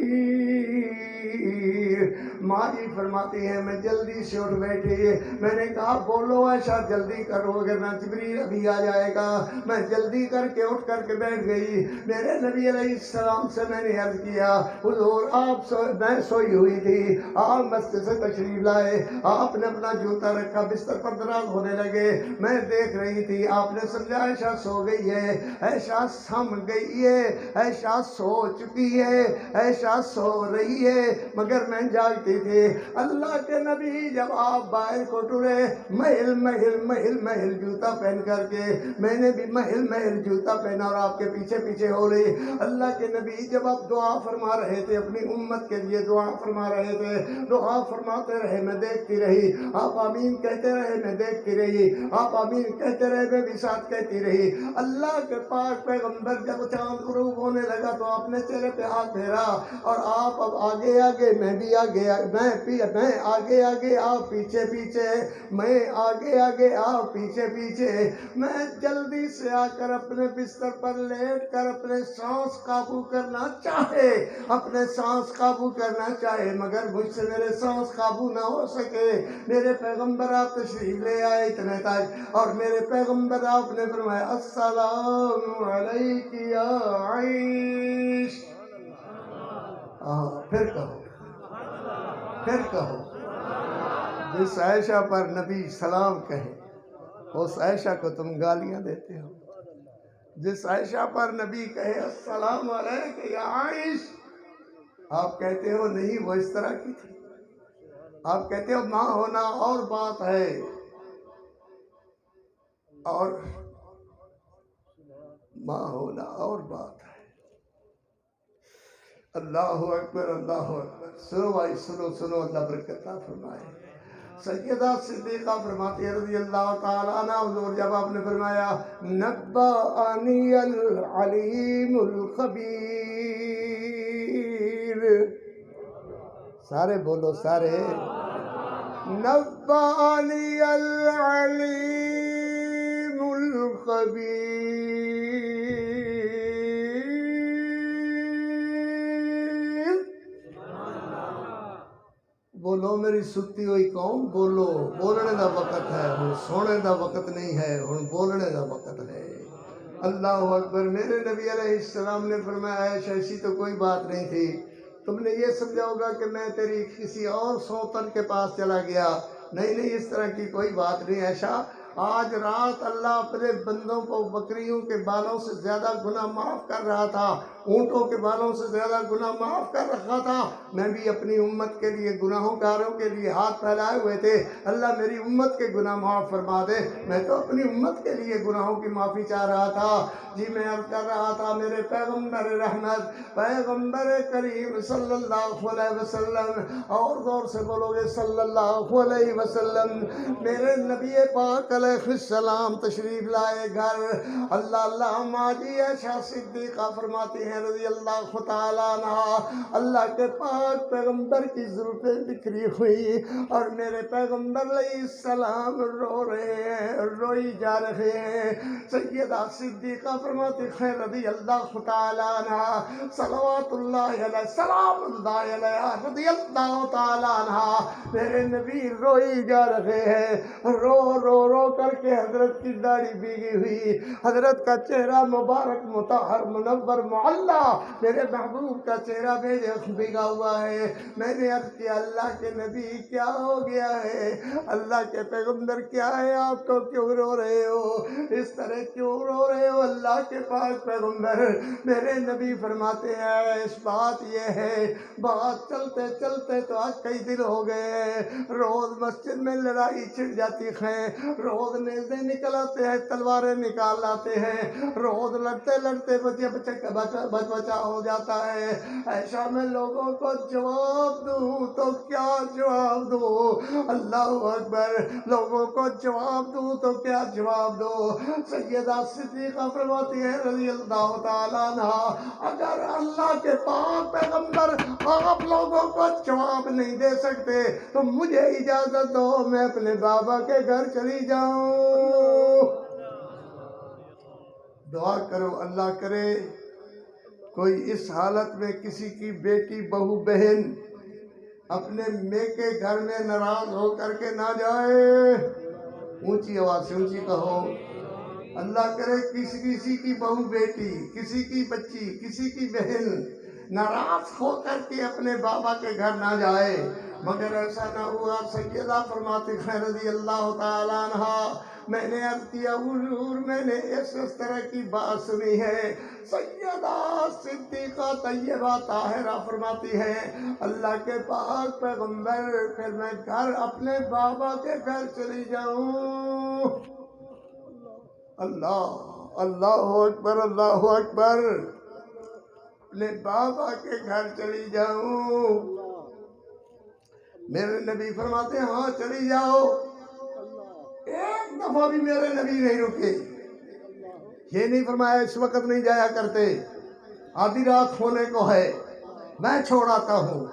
ماں جی فرماتی ہیں میں جلدی سے اٹھ بیٹھی میں نے کہا بولو عائشہ جلدی کرو ورنہ جبریل ابھی آ جائے گا میں جلدی کر کے اٹھ کر کے بیٹھ گئی میرے نبی علیہ السلام سے میں نے عرض کیا حضور آپ میں سوئی ہوئی تھی آپ مسجد سے تشریف لائے آپ نے اپنا جوتا رکھا بستر پر دراز ہونے لگے میں دیکھ رہی تھی آپ نے سمجھا عائشہ سو گئی ہے عائشہ سم گئی ہے عائشہ سو چکی ہے عائشہ سو رہی ہے مگر میں جاگتی تھی اللہ کے نبی جب آپ باہر کو ٹرے محل محل محل محل جوتا پہن کر کے میں نے بھی محل محل جوتا پہنا اور آپ کے پیچھے پیچھے ہو رہی اللہ کے نبی جب آپ دعا فرما رہے تھے اپنی امت کے لیے دعا فرما رہے تھے دعا فرماتے رہے میں دیکھتی رہی آپ آمین کہتے رہے میں دیکھتی رہی آپ آمین کہتے رہے میں بھی ساتھ کہتی رہی اللہ کے پاک پیغمبر جب چاند غروب ہونے لگا تو آپ نے چہرے پہ ہاتھ پھیرا اور آپ اب آگے آگے میں بھی آگے میں آگے آگے آپ پیچھے پیچھے میں آگے آگے آپ پیچھے پیچھے میں جلدی سے آ کر اپنے بستر پر لیٹ کر اپنے سانس قابو کرنا چاہے اپنے سانس قابو کرنا چاہے مگر مجھ سے میرے سانس قابو نہ ہو سکے میرے پیغمبر آپ تشریف لے آئے اتنے تک اور میرے پیغمبر آپ نے فرمایا السلام علیک یا عائش پھر کہو جس عائشہ پر نبی سلام کہے اس عائشہ کو تم گالیاں دیتے ہو جس عائشہ پر نبی کہے السلام علیک یا عائش آپ کہتے ہو نہیں وہ اس طرح کی تھی آپ کہتے ہو ماں ہونا اور بات ہے اور ماں ہونا اور بات ہے اللہ اکبر سنو بھائی سنو اللہ برکت عطا فرمائے سیدہ صدیقہ فرماتی ہے رضی اللہ تعالیٰ عنہ حضور جب آپ نے فرمایا نبأنی العلیم الخبیر سارے بولو سارے نبأنی العلیم الخبیر بولو میری ستی ہوئی قوم بولو بولنے دا وقت ہے ہن سونے دا وقت نہیں ہے ہن بولنے دا وقت ہے اللہ اکبر میرے نبی علیہ السلام نے فرمایا ایسی تو کوئی بات نہیں تھی تم نے یہ سمجھا ہوگا کہ میں تیری کسی اور سوتن کے پاس چلا گیا نہیں اس طرح کی کوئی بات نہیں ایشا آج رات اللہ اپنے بندوں کو بکریوں کے بالوں سے زیادہ گناہ معاف کر رہا تھا اونٹوں کے بالوں سے زیادہ گناہ معاف کر رکھا تھا میں بھی اپنی امت کے لیے گناہوں کاروں کے لیے ہاتھ پھیلائے ہوئے تھے اللہ میری امت کے گناہ معاف فرما دے میں تو اپنی امت کے لیے گناہوں کی معافی چاہ رہا تھا جی میں عرض کر رہا تھا میرے پیغمبر رحمت پیغمبر کریم صلی اللہ علیہ وسلم اور زور سے بولو گے صلی اللہ علیہ وسلم میرے نبی پاک علیہ السلام تشریف لائے گھر اللہ ماجی عائشہ صدیقہ فرماتی ہیں رضی اللہ تعالیٰ عنہ اللہ کے پاک پیغمبر کی زلفیں بکھری ہوئی اور میرے پیغمبر علیہ السلام رو رہے ہیں روئی جا رہے ہیں سیدہ صدیقہ فرماتی ہیں رضی اللہ تعالیٰ عنہ صلوات اللہ علیہ سلام اللہ علیہ رضی اللہ تعالیٰ عنہ میرے نبی روئی جا رہے ہیں رو رو رو کر کے حضرت کی داڑھی بھیگی ہوئی حضرت کا چہرہ مبارک مطہر منور معلا میرے محبوب کا چہرہ بھیگا ہوا ہے میں نے عرض کیا اللہ کے نبی کیا ہو گیا ہے اللہ کے پیغمبر کیا ہے آپ کو کیوں رو رہے ہو اس طرح کیوں رو رہے ہو اللہ کے پاک پیغمبر میرے نبی فرماتے ہیں اس بات یہ ہے بات چلتے چلتے تو آج کئی دن ہو گئے ہیں روز مسجد میں لڑائی چھڑ جاتی ہے روز نیزے نکل آتے ہیں تلواریں نکال لاتے ہیں روز لڑتے لڑتے بچ بچا ہو جاتا ہے۔ ایسا میں لوگوں کو جواب دوں تو کیا جواب دوں؟ اللہ اکبر، لوگوں کو جواب دوں تو کیا جواب دوں؟ سیدہ صدیقہ فرماتی ہے رضی اللہ تعالیٰ عنہ، اگر اللہ کے پاک پیغمبر آپ لوگوں کو جواب نہیں دے سکتے تو مجھے اجازت دو میں اپنے بابا کے گھر چلی جاؤں۔ دعا کرو اللہ کرے کوئی اس حالت میں کسی کی بیٹی بہو بہن اپنے میکے گھر میں ناراض ہو کر کے نہ جائے۔ اونچی آواز سے اونچی کہو، اللہ کرے کسی کی بہو بیٹی، کسی کی بچی، کسی کی بہن ناراض ہو کر کے اپنے بابا کے گھر نہ جائے، مگر ایسا نہ ہوا۔ سیدہ فرماتی ہیں رضی اللہ تعالیٰ عنہ، میں نے عرض کیا حضور میں نے اس طرح کی بات سنی ہے۔ سیدہ صدیقہ طیبہ طاہرہ فرماتی ہے اللہ کے پاک پیغمبر پھر میں گھر اپنے بابا کے گھر چلی جاؤں۔ اللہ اللہ اکبر، اللہ اکبر، اپنے بابا کے گھر چلی جاؤں۔ میرے نبی فرماتے ہیں ہاں چلی جاؤ۔ ایک دفعہ بھی میرے نبی نہیں رکے، یہ نہیں فرمایا اس وقت نہیں جایا کرتے، آدھی رات ہونے کو ہے میں چھوڑ آتا ہوں۔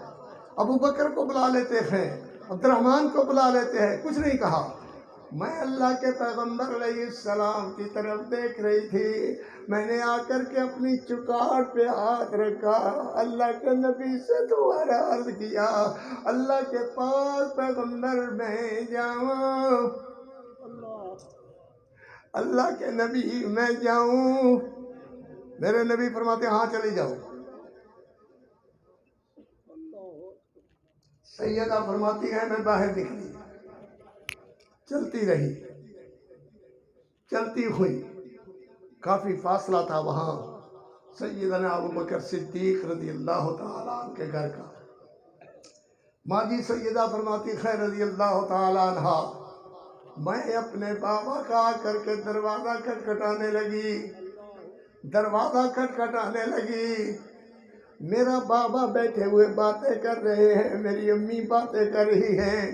ابو بکر کو بلا لیتے ہیں، عبد الرحمن کو بلا لیتے ہیں، کچھ نہیں کہا۔ میں اللہ کے پیغمبر علیہ السلام کی طرف دیکھ رہی تھی، میں نے آ کر کے اپنی چکاٹ پہ ہاتھ رکھا، اللہ کے نبی سے دوبارہ عرض کیا اللہ کے پاک پیغمبر میں جاؤں، اللہ کے نبی میں جاؤں۔ میرے نبی فرماتے ہاں چلی جاؤ۔ سیدہ فرماتی ہے میں باہر نکلی، چلتی رہی، چلتی ہوئی، کافی فاصلہ تھا وہاں سیدنا ابو بکر صدیق رضی اللہ تعالیٰ عنہ کے گھر کا۔ ماجی سیدہ فرماتی خیر رضی اللہ تعالیٰ عنہ، میں اپنے بابا کا آ کر کے دروازہ کھٹکھٹانے لگی، دروازہ کھٹکھٹانے لگی۔ میرا بابا بیٹھے ہوئے باتیں کر رہے ہیں، میری امی باتیں کر رہی ہیں،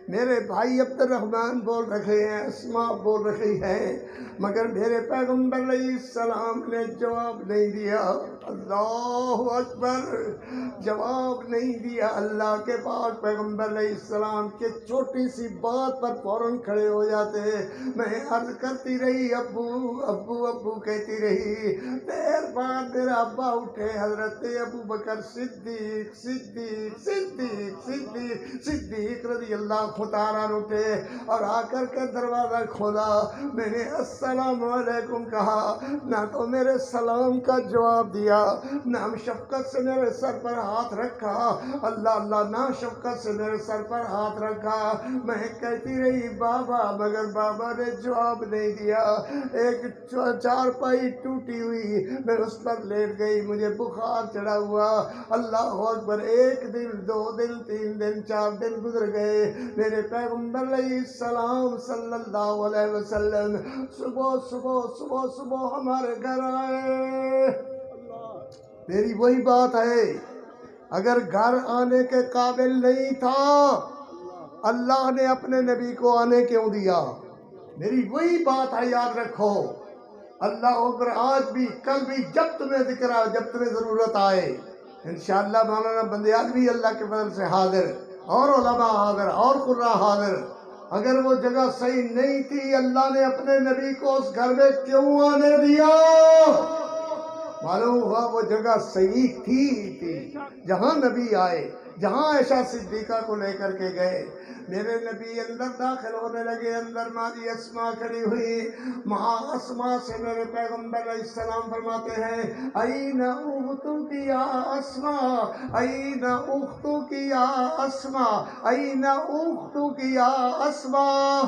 میرے بھائی عبد الرحمن بول رہے ہیں، اسماء بول رہی ہیں، مگر میرے پیغمبر علیہ السلام نے جواب نہیں دیا۔ اللہ اکبر، جواب نہیں دیا۔ اللہ کے پاک پیغمبر علیہ السلام کے چھوٹی سی بات پر فوراً کھڑے ہو جاتے۔ میں عرض کرتی رہی ابو ابو ابو کہتی رہی، دیر بعد میرا ابا اٹھے، حضرت ابو بکر صدیق صدیق صدیق صدیق صدیق رضی اللہ تعالیٰ عنہ اٹھے اور آ کر کے دروازہ کھولا۔ میں نے السلام علیکم کہا، نہ تو میرے سلام کا جواب دیا، نہ شفقت سے میرے سر پر ہاتھ رکھا، اللہ اللہ، نہ شفقت سے میرے سر پر ہاتھ رکھا۔ میں کہتی رہی بابا، مگر بابا نے جواب نہیں دیا۔ ایک چارپائی ٹوٹی ہوئی، میں اس پر لیٹ گئی، مجھے بخار چڑھا ہوا۔ اللہ اکبر، ایک دن، 2 دن، 3 دن، 4 دن گزر گئے۔ میرے پیغمبر علیہ السلام صلی اللہ علیہ وسلم صبح صبح صبح صبح ہمارے گھر آئے۔ میری وہی بات ہے، اگر گھر آنے کے قابل نہیں تھا اللہ نے اپنے نبی کو آنے کیوں دیا؟ میری وہی بات ہے، یاد رکھو۔ اللہ اکبر، آج بھی کل بھی جب تمہیں ذکر آئے، جب تمہیں ضرورت آئے، انشاءاللہ مولانا بندیال بھی اللہ کے فضل سے حاضر، اور علماء حاضر، اور قراء حاضر۔ اگر وہ جگہ صحیح نہیں تھی اللہ نے اپنے نبی کو اس گھر میں کیوں آنے دیا؟ معلوم ہوا وہ جگہ صحیح تھی جہاں نبی آئے، جہاں عائشہ صدیقہ کو لے کر کے گئے۔ میرے نبی اندر داخل ہونے لگے، اندر ماجی اسماء کھڑی ہوئی، ماں اسماء سے میرے پیغمبر علیہ السلام فرماتے ہیں این اختک یا اسماء، این اختک یا اسماء، این اختک یا اسماء۔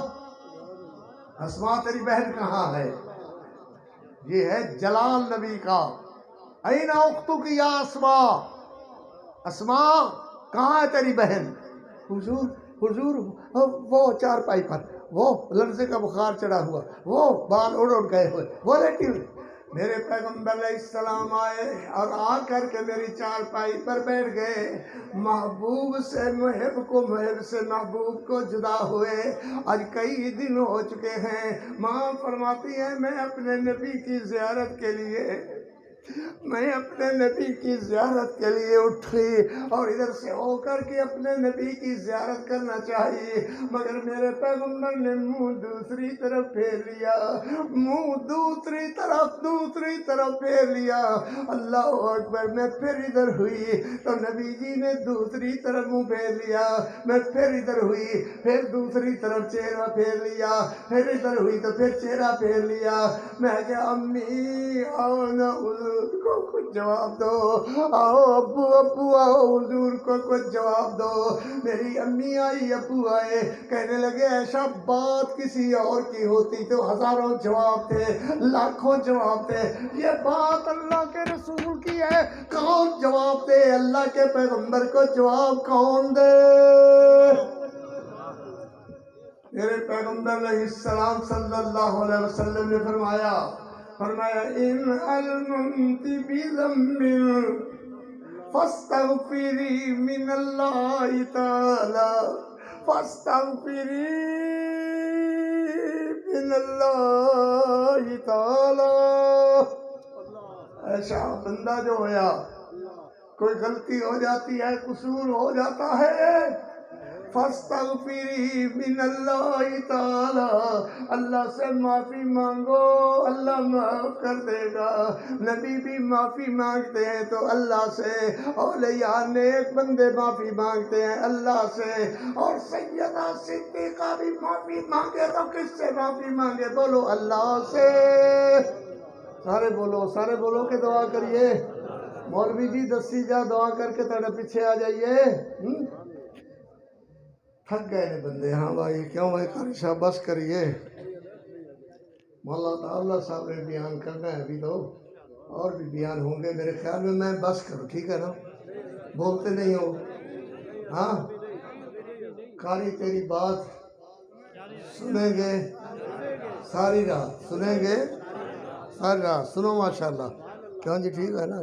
اسماء تیری بہن کہاں ہے؟ یہ ہے جلال نبی کا۔ این اختک یا اسماء، اسماء کہاں ہے تیری بہن؟ حضور وہ چارپائی پر، وہ لرزے کا بخار چڑھا ہوا، وہ بال اڑ گئے ہوئے، وہ لیٹی ہوئی۔ میرے پیغمبر علیہ السلام آئے اور آ کر کے میری چارپائی پر بیٹھ گئے۔ محبوب سے محب کو، محب سے محبوب کو جدا ہوئے آج کئی دن ہو چکے ہیں۔ ماں فرماتی ہے میں اپنے نبی کی زیارت کے لیے، میں اپنے نبی کی زیارت کے لیے اٹھی اور ادھر سے ہو کر کے اپنے نبی کی زیارت کرنا چاہیے، مگر میرے پیغمبر نے منہ دوسری طرف پھیر لیا، منہ دوسری طرف پھیر لیا۔ اللہ اکبر، میں پھر ادھر ہوئی تو نبی جی نے دوسری طرف منہ پھیر لیا، میں پھر ادھر ہوئی، پھر دوسری طرف چہرہ پھیر لیا، پھر ادھر ہوئی تو پھر چہرہ پھیر لیا۔ میں کہا امی آؤ نا حضور کو کچھ جواب دو، آؤ ابو آؤ حضور کو کچھ جواب دو۔ میری امی آئی، ابو آئے، کہنے لگے ایسا بات کسی اور کی ہوتی تو ہزاروں جواب تھے، لاکھوں جواب تھے، یہ بات اللہ کے رسول کی ہے، کون جواب دے؟ اللہ کے پیغمبر کو جواب کون دے؟ میرے پیغمبر علیہ السلام صلی اللہ علیہ وسلم نے فرمایا ان علمت بذنب فاستغفری من اللہ تعالی، فاستغفری من اللہ تعالی۔ ایسا بندہ جو ہویا، کوئی غلطی ہو جاتی ہے، قصور ہو جاتا ہے، فاستغفری من اللہ تعالی، اللہ سے معافی مانگو، اللہ معاف کر دے گا۔ نبی بھی معافی مانگتے ہیں تو اللہ سے، اولیاء نیک بندے معافی مانگتے ہیں اللہ سے، اور سیدہ صدیقہ بھی معافی مانگے تو کس سے معافی مانگے؟ بولو اللہ سے۔ سارے بولو کہ دعا کریے۔ مولوی جی دسی جا دعا کر کے تھوڑے پیچھے آ جائیے۔ تھک گئے نے بندے۔ ہاں بھائی، کیوں بھائی قاری صاحب بس کریے، مولا تعالیٰ صاحب نے بیان کرنا ہے، ابھی تو اور بھی بیان ہوں گے میرے خیال میں بس کروں، ٹھیک ہے نا؟ بولتے نہیں ہو؟ ہاں قاری تیری بات سنیں گے ساری رات، سنیں گے ساری رات، سنو ماشاءاللہ، کیوں جی ٹھیک ہے نا؟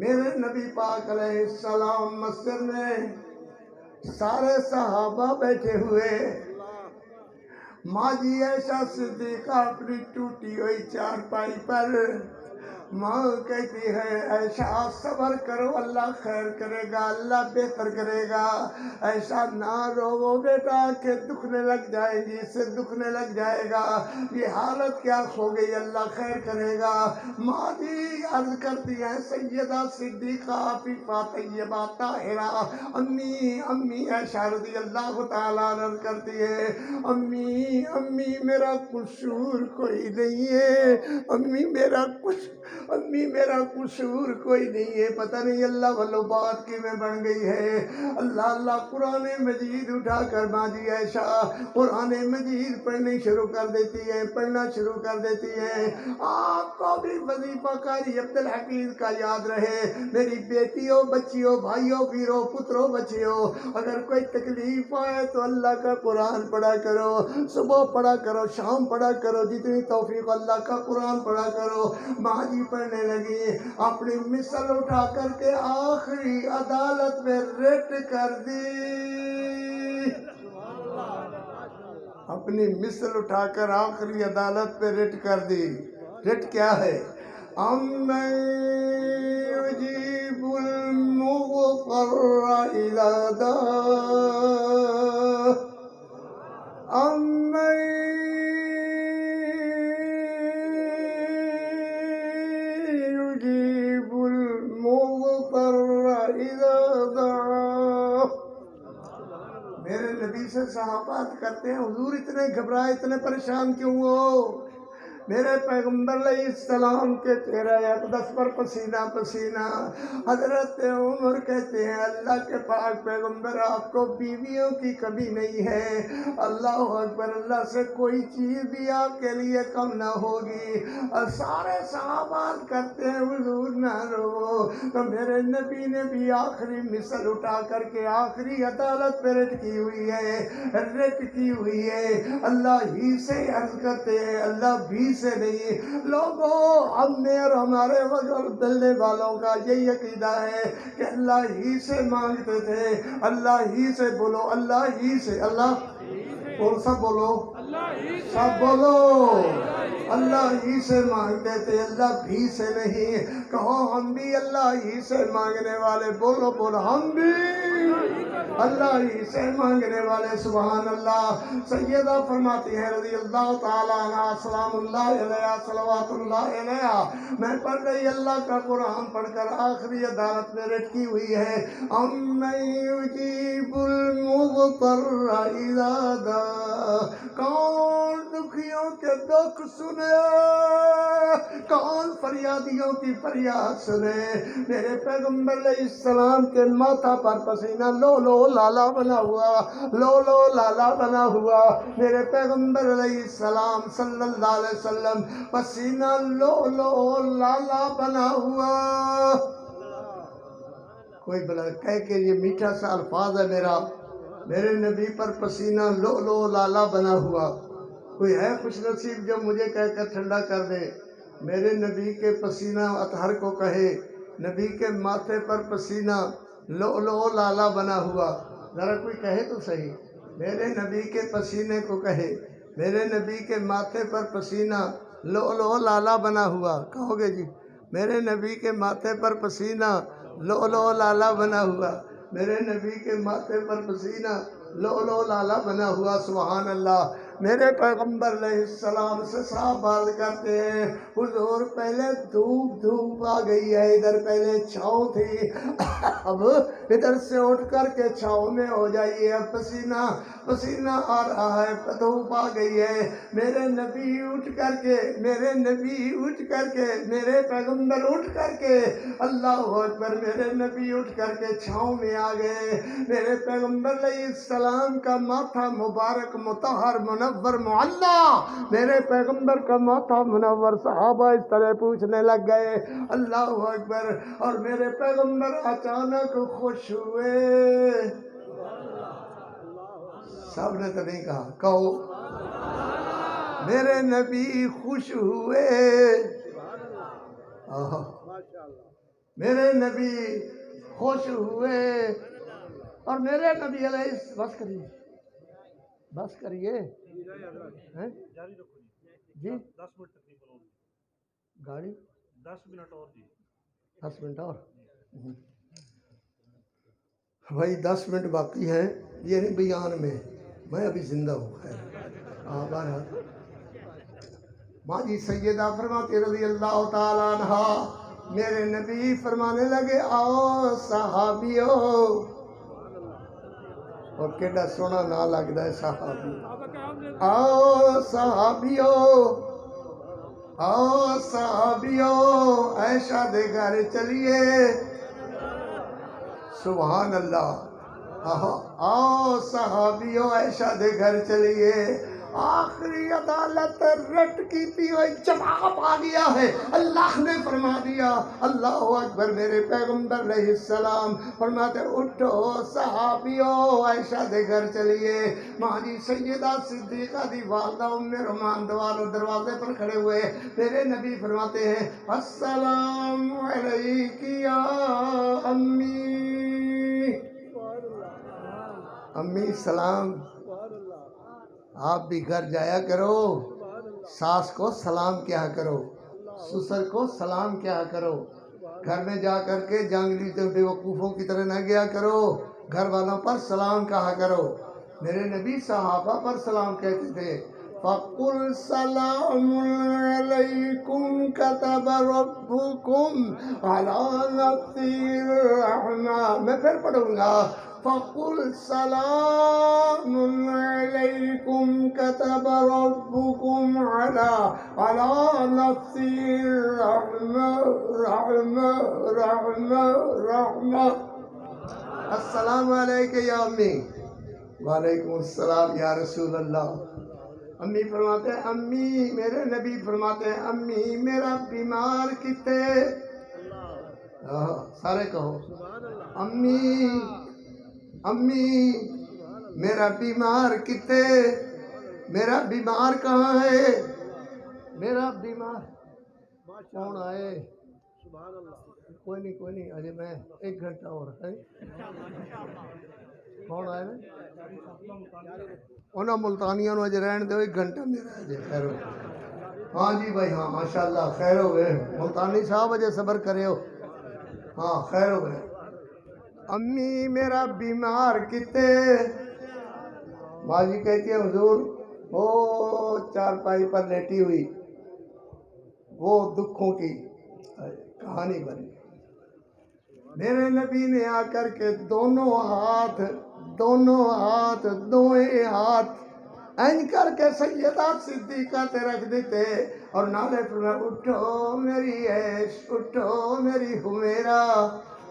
میرے نبی پاک علیہ السلام مسجد میں سارے صحابہ بیٹھے ہوئے، ماں جی عائشہ صدیقہ اپنی ٹوٹی ہوئی چارپائی پر، ماں کہتی ہے عائشہ صبر کرو، اللہ خیر کرے گا، اللہ بہتر کرے گا، ایسا نہ رو بیٹا کہ دکھنے لگ جائے گی، سر دکھنے لگ جائے گا، یہ حالت کیا ہو گئی، اللہ خیر کرے گا۔ ماں جی عرض کرتی ہیں سیدہ صدیقہ عفیفہ طیبہ طاہرہ، امی عائشہ رضی اللہ تعالیٰ عرض کرتی ہے امی میرا قصور کوئی نہیں ہے، امی میرا قصور کوئی نہیں ہے، پتہ نہیں اللہ والو بات کی میں بن گئی ہے۔ اللہ قرآن مجید اٹھا کر ماں جی عائشہ قرآن مجید پڑھنا شروع کر دیتی ہیں۔ آپ کو بھی وظیفہ قاری عبدالحفیظ کا یاد رہے، میری بیٹیوں، بچیوں، بھائیوں، ویروں، پتروں، بچیوں، اگر کوئی تکلیف آئے تو اللہ کا قرآن پڑھا کرو، صبح پڑھا کرو، شام پڑھا کرو، جتنی توفیق اللہ کا قرآن پڑھا کرو۔ ماں جی پڑھنے لگی، اپنی مثل اٹھا کر کے آخری عدالت میں ریٹ کر دی، اپنی مثل اٹھا کر آخری عدالت پہ ریٹ کر دی۔ ریٹ کیا ہے؟ اَمَّن يُجِيبُ الْمُضْطَرَّ إِذَا دَعَاهُ، اَمَّن يُجِيبُ الْمُضْطَرَّ إِذَا دَعَاهُ۔ میرے نبی سے صحابات کرتے ہیں حضور اتنے گھبرائے، اتنے پریشان کیوں ہو؟ میرے پیغمبر علیہ السلام کے چہرہ اقدس پر پسینہ پسینہ۔ حضرت عمر کہتے ہیں اللہ کے پاک پیغمبر آپ کو بیویوں کی کمی نہیں ہے، اللہ اکبر، اللہ سے کوئی چیز بھی آپ کے لیے کم نہ ہوگی۔ اور سارے صحابات کرتے ہیں حضور نہ رو، تو میرے نبی نے بھی آخری مثل اٹھا کر کے آخری عدالت پہ ریٹ کی ہوئی ہے۔ اللہ ہی سے عرض کرتے ہیں، اللہ بھی سے نہیں۔ لوگوں ہم نے اور ہمارے وغیرہ ملنے والوں کا یہی عقیدہ ہے کہ اللہ ہی سے مانگتے تھے، اللہ ہی سے بولو، اللہ ہی سے، اللہ اور سب بولو، سب بولو، اللہ ہی سے مانگتے تھے، اللہ بھی سے نہیں۔ کہو ہم بھی اللہ ہی سے مانگنے والے، بولو بولو ہم بھی اللہ ہی سے مانگنے والے، سبحان اللہ۔ سیدہ فرماتی ہے رضی اللہ تعالیٰ عنہ سلام اللہ علیہ صلوات اللہ علیہ، میں پڑھ رہی اللہ کا قرآن پڑھ کر آخری عدالت میں لٹکی ہوئی ہے، اَمَّن يُجِيبُ الْمُضْطَرَّ إِذَا دَعَاهُ، کون دکھیوں کے دکھ سنے، کون فریادیوں کی فریاد سنے۔ میرے پیغمبر علیہ السلام کے ماتھا پر پسینہ لو لو لالا بنا ہوا، لو لو لالا بنا ہوا، میرے پیغمبر علیہ السلام صلی اللہ علیہ وسلم پسینہ لو لو لالا بنا ہوا۔ کوئی بلا کہہ کہ یہ میٹھا سا الفاظ ہے میرے نبی پر پسینہ لو لو لالا بنا ہوا، کوئی ہے خوش نصیب جو مجھے کہہ کر ٹھنڈا کر دے؟ میرے نبی کے پسینہ اطہر کو کہے، نبی کے ماتھے پر پسینہ لو لو لالا بنا ہوا، ذرا کوئی کہے تو صحیح، میرے نبی کے پسینے کو کہے، میرے نبی کے ماتھے پر پسینہ لو لو لالا بنا ہوا، کہو گے جی؟ میرے نبی کے ماتھے پر پسینہ لو لو لالا بنا ہوا، میرے نبی کے ماتھے پر پسینہ لو لو لالا بنا ہوا، سبحان اللہ۔ میرے پیغمبر علیہ السلام سے صاحب بات کرتے ہیں، حضور پہلے دھوپ آ گئی ہے، ادھر پہلے چھاؤں تھی، اب ادھر سے اٹھ کر کے چھاؤں میں ہو جائیے، اب پسینہ آ رہا ہے، دھوپ آ گئی ہے۔ میرے نبی اٹھ کر کے، میرے پیغمبر اٹھ کر کے، اللہ اکبر، میرے نبی اٹھ کر کے چھاؤں میں آ گئے۔ میرے پیغمبر علیہ السلام کا ماتھا مبارک مطہر منور معلا، میرے پیغمبر کا ماتھا منور، صحابہ اس طرح پوچھنے لگ گئے، اللہ اکبر، اور میرے پیغمبر اچانک خوش ہوئے۔ سب نے تو نہیں کہا، کہو میرے نبی خوش ہوئے، میرے نبی خوش ہوئے، اور میرے نبی علیہ بس کریے جی، گاڑی 10 منٹ اور جی، 10 منٹ اور بھائی 10 منٹ باقی ہیں، یہ نہیں بیان میں ابھی زندہ ہوں، خیر ماں جی سیدہ فرماتی رضی اللہ تعالیٰ عنہ، میرے نبی فرمانے لگے، آؤ صحابیو، اور کیڑا سونا نہ لگتا ہے صحابی، آؤ صحابیو، آؤ صحابیو، عائشہ دے گھر چلیے، سبحان اللہ، آؤ صحابیو عائشہ دے گھر چلیے۔ آخری عدالت رٹ کی تھی، وہ جواب آ گیا ہے، اللہ نے فرما دیا، اللہ اکبر۔ میرے پیغمبر علیہ السلام فرماتے اٹھو صحابیو عائشہ دے گھر چلیے۔ ماں جی سیدہ صدیقہ دی والدہ ام رومان دروازے پر کھڑے ہوئے، میرے نبی فرماتے ہیں السلام علیک یا امی، امی سلام، آپ بھی گھر جایا کرو، ساس کو سلام کیا کرو، سسر کو سلام کیا کرو، گھر میں جا کر کے جانگلی بے وقوفوں کی طرح نہ گیا کرو، گھر والوں پر سلام کہا کرو۔ میرے نبی صحابہ پر سلام کہتے تھے، فَقُلْ سَلَامٌ عَلَيْكُمْ كَتَبَ رَبُّكُمْ عَلَى نَفْسِهِ الرَّحْمَةَ، میں پھر پڑھوں گا، فَقُلْ سَلَامٌ عَلَيْكُمْ كَتَبَ رَبُّكُمْ عَلَى نَفْسِهِ الرَّحْمَةَ، السلام علیکم یا امی، وعلیکم السلام یا رسول اللہ۔ امی فرماتے ہیں، امی، میرے نبی فرماتے ہیں، امی میرا بیمار کتے، سارے کہو، امی، امی میرا بیمار کتے، میرا بیمار کہاں ہے؟ میرا بیمار کون آئے؟ کوئی نہیں اجے میں 1 گھنٹہ اور ہے کون آئے نا انہاں ملتانیاں نو اجے رہن دو 1 گھنٹہ میرا اجے خیر ہو ہاں جی بھائی ہاں ماشاءاللہ خیر ہو گئے ملتانی صاحب اجے صبر کرے ہو ہاں خیر ہو گئے امی میرا بیمار کتے ماں جی کہتی ہے حضور وہ چارپائی پر لیٹی ہوئی وہ دکھوں کی کہانی بنی میرے نبی نے آ کر کے دونوں ہاتھ این کر کے سیدہ صدیقہ تے رکھ دیتے اور نالے فرمایا اٹھو میری عیش اٹھو میری حمیرہ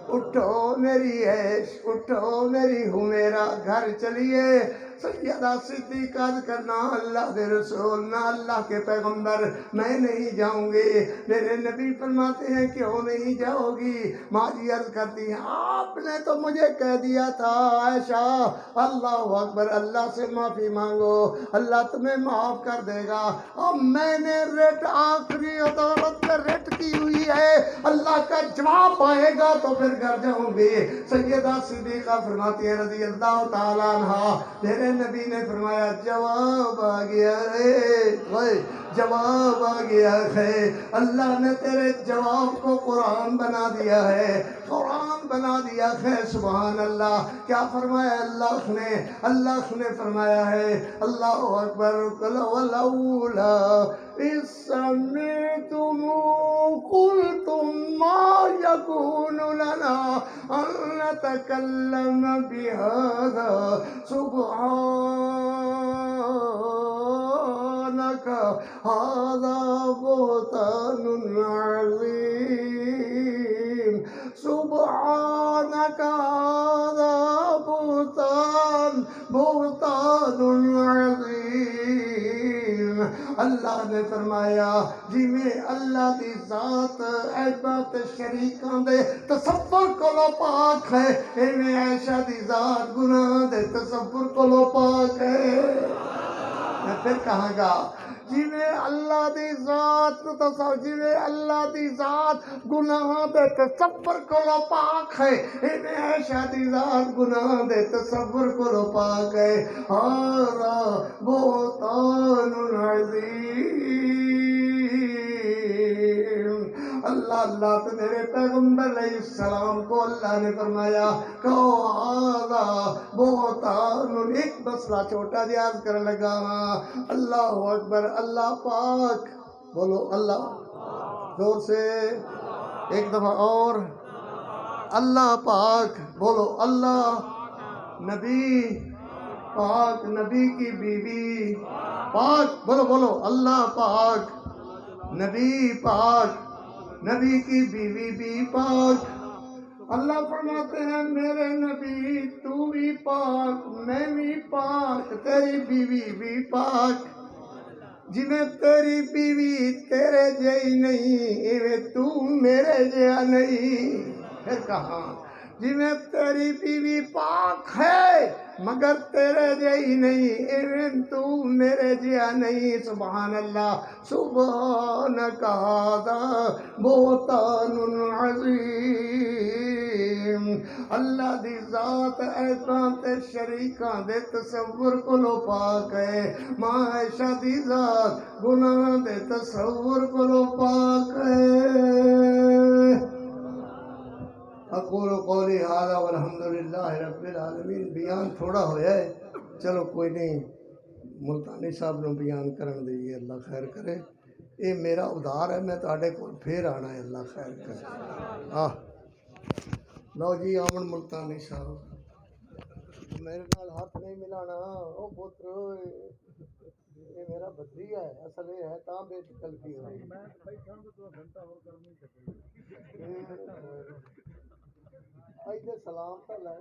اٹھو میری عیش اٹھو میری حمیرہ گھر چلیے سیدہ صدیقہ کرنا اللہ دے رسول نہ اللہ کے پیغمبر میں نہیں جاؤں گی میرے نبی فرماتے ہیں کیوں نہیں جاؤ گی ماں جی عرض کرتی ہیں آپ نے تو مجھے کہہ دیا تھا عائشہ اللہ اکبر اللہ سے معافی مانگو اللہ تمہیں معاف کر دے گا اب میں نے ریٹ آخری عدالت میں ریٹ کی ہوئی ہے اللہ کا جواب آئے گا تو پھر گھر جاؤں گی سیدہ صدیقہ فرماتی ہے رضی اللہ تعالیٰ عنہ میرے نبی نے فرمایا جواب آ گیا ہے جواب آ گیا ہے اللہ نے تیرے جواب کو قرآن بنا دیا ہے سبحان اللہ کیا فرمایا اللہ نے فرمایا ہے اللہ اکبر ولولا اذ سمعتم قلتم ما يكون لنا ان نتكلم بهذا سبحانك هذا بهتان عظيم سبحانك هذا بہتان عظیم اللہ نے فرمایا جی میں اللہ دی ذات عیبات شریکاں دے تصور کولو پاک ہے ایویں عائشہ دی ذات گناہ دے تصور کولو پاک ہے میں پھر کہاں گا جی میں اللہ دی ذات گناہ دے تصور کولو پاک ہے ایویں عائشہ دی ذات گناہ دے تصور کولو پاک ہے ہارا بہتان عظیم اللہ تو میرے پیغمبر علیہ السلام کو اللہ نے فرمایا کہو ہارا بہتان ایک مسئلہ چھوٹا دیاز کر لگا اللہ اکبر اللہ پاک بولو اللہ زور سے ایک دفعہ اور اللہ پاک بولو اللہ نبی پاک نبی کی بیوی پاک بولو اللہ پاک نبی کی بیوی بھی پاک اللہ فرماتے ہیں میرے نبی تو بھی پاک میں بھی پاک تیری بیوی بھی پاک جنہیں تیری بیوی تیرے جئی نہیں ایویں تو میرے جیا نہیں پھر کہاں جنہیں تیری بیوی پاک ہے مگر تیرے جئی نہیں ایویں تو میرے جیا نہیں سبحان اللہ سبحانک ھذا بہتان عظیم اللہ دی ذات ایساں تے شریکاں دے تصور کولو پاک ہے ماں عائشہ دی ذات گناہ دے تصور کولو پاک ہے اقول قولی ھذا والحمدللہ رب العالمین بیان تھوڑا ہویا ہے چلو کوئی نہیں ملتانی صاحب نو بیان کرن دئیے اللہ خیر کرے یہ میرا ادھار ہے میں تہاڈے کول پھر آنا ہے اللہ خیر کرے لو جی آمن ملتانی صاحب میرے نال ہاتھ نہیں ملانا او پتر یہ میرا بھتیجا ہے اصل یہ ہے تاں بے تکلفی ہوئی سلام تو لے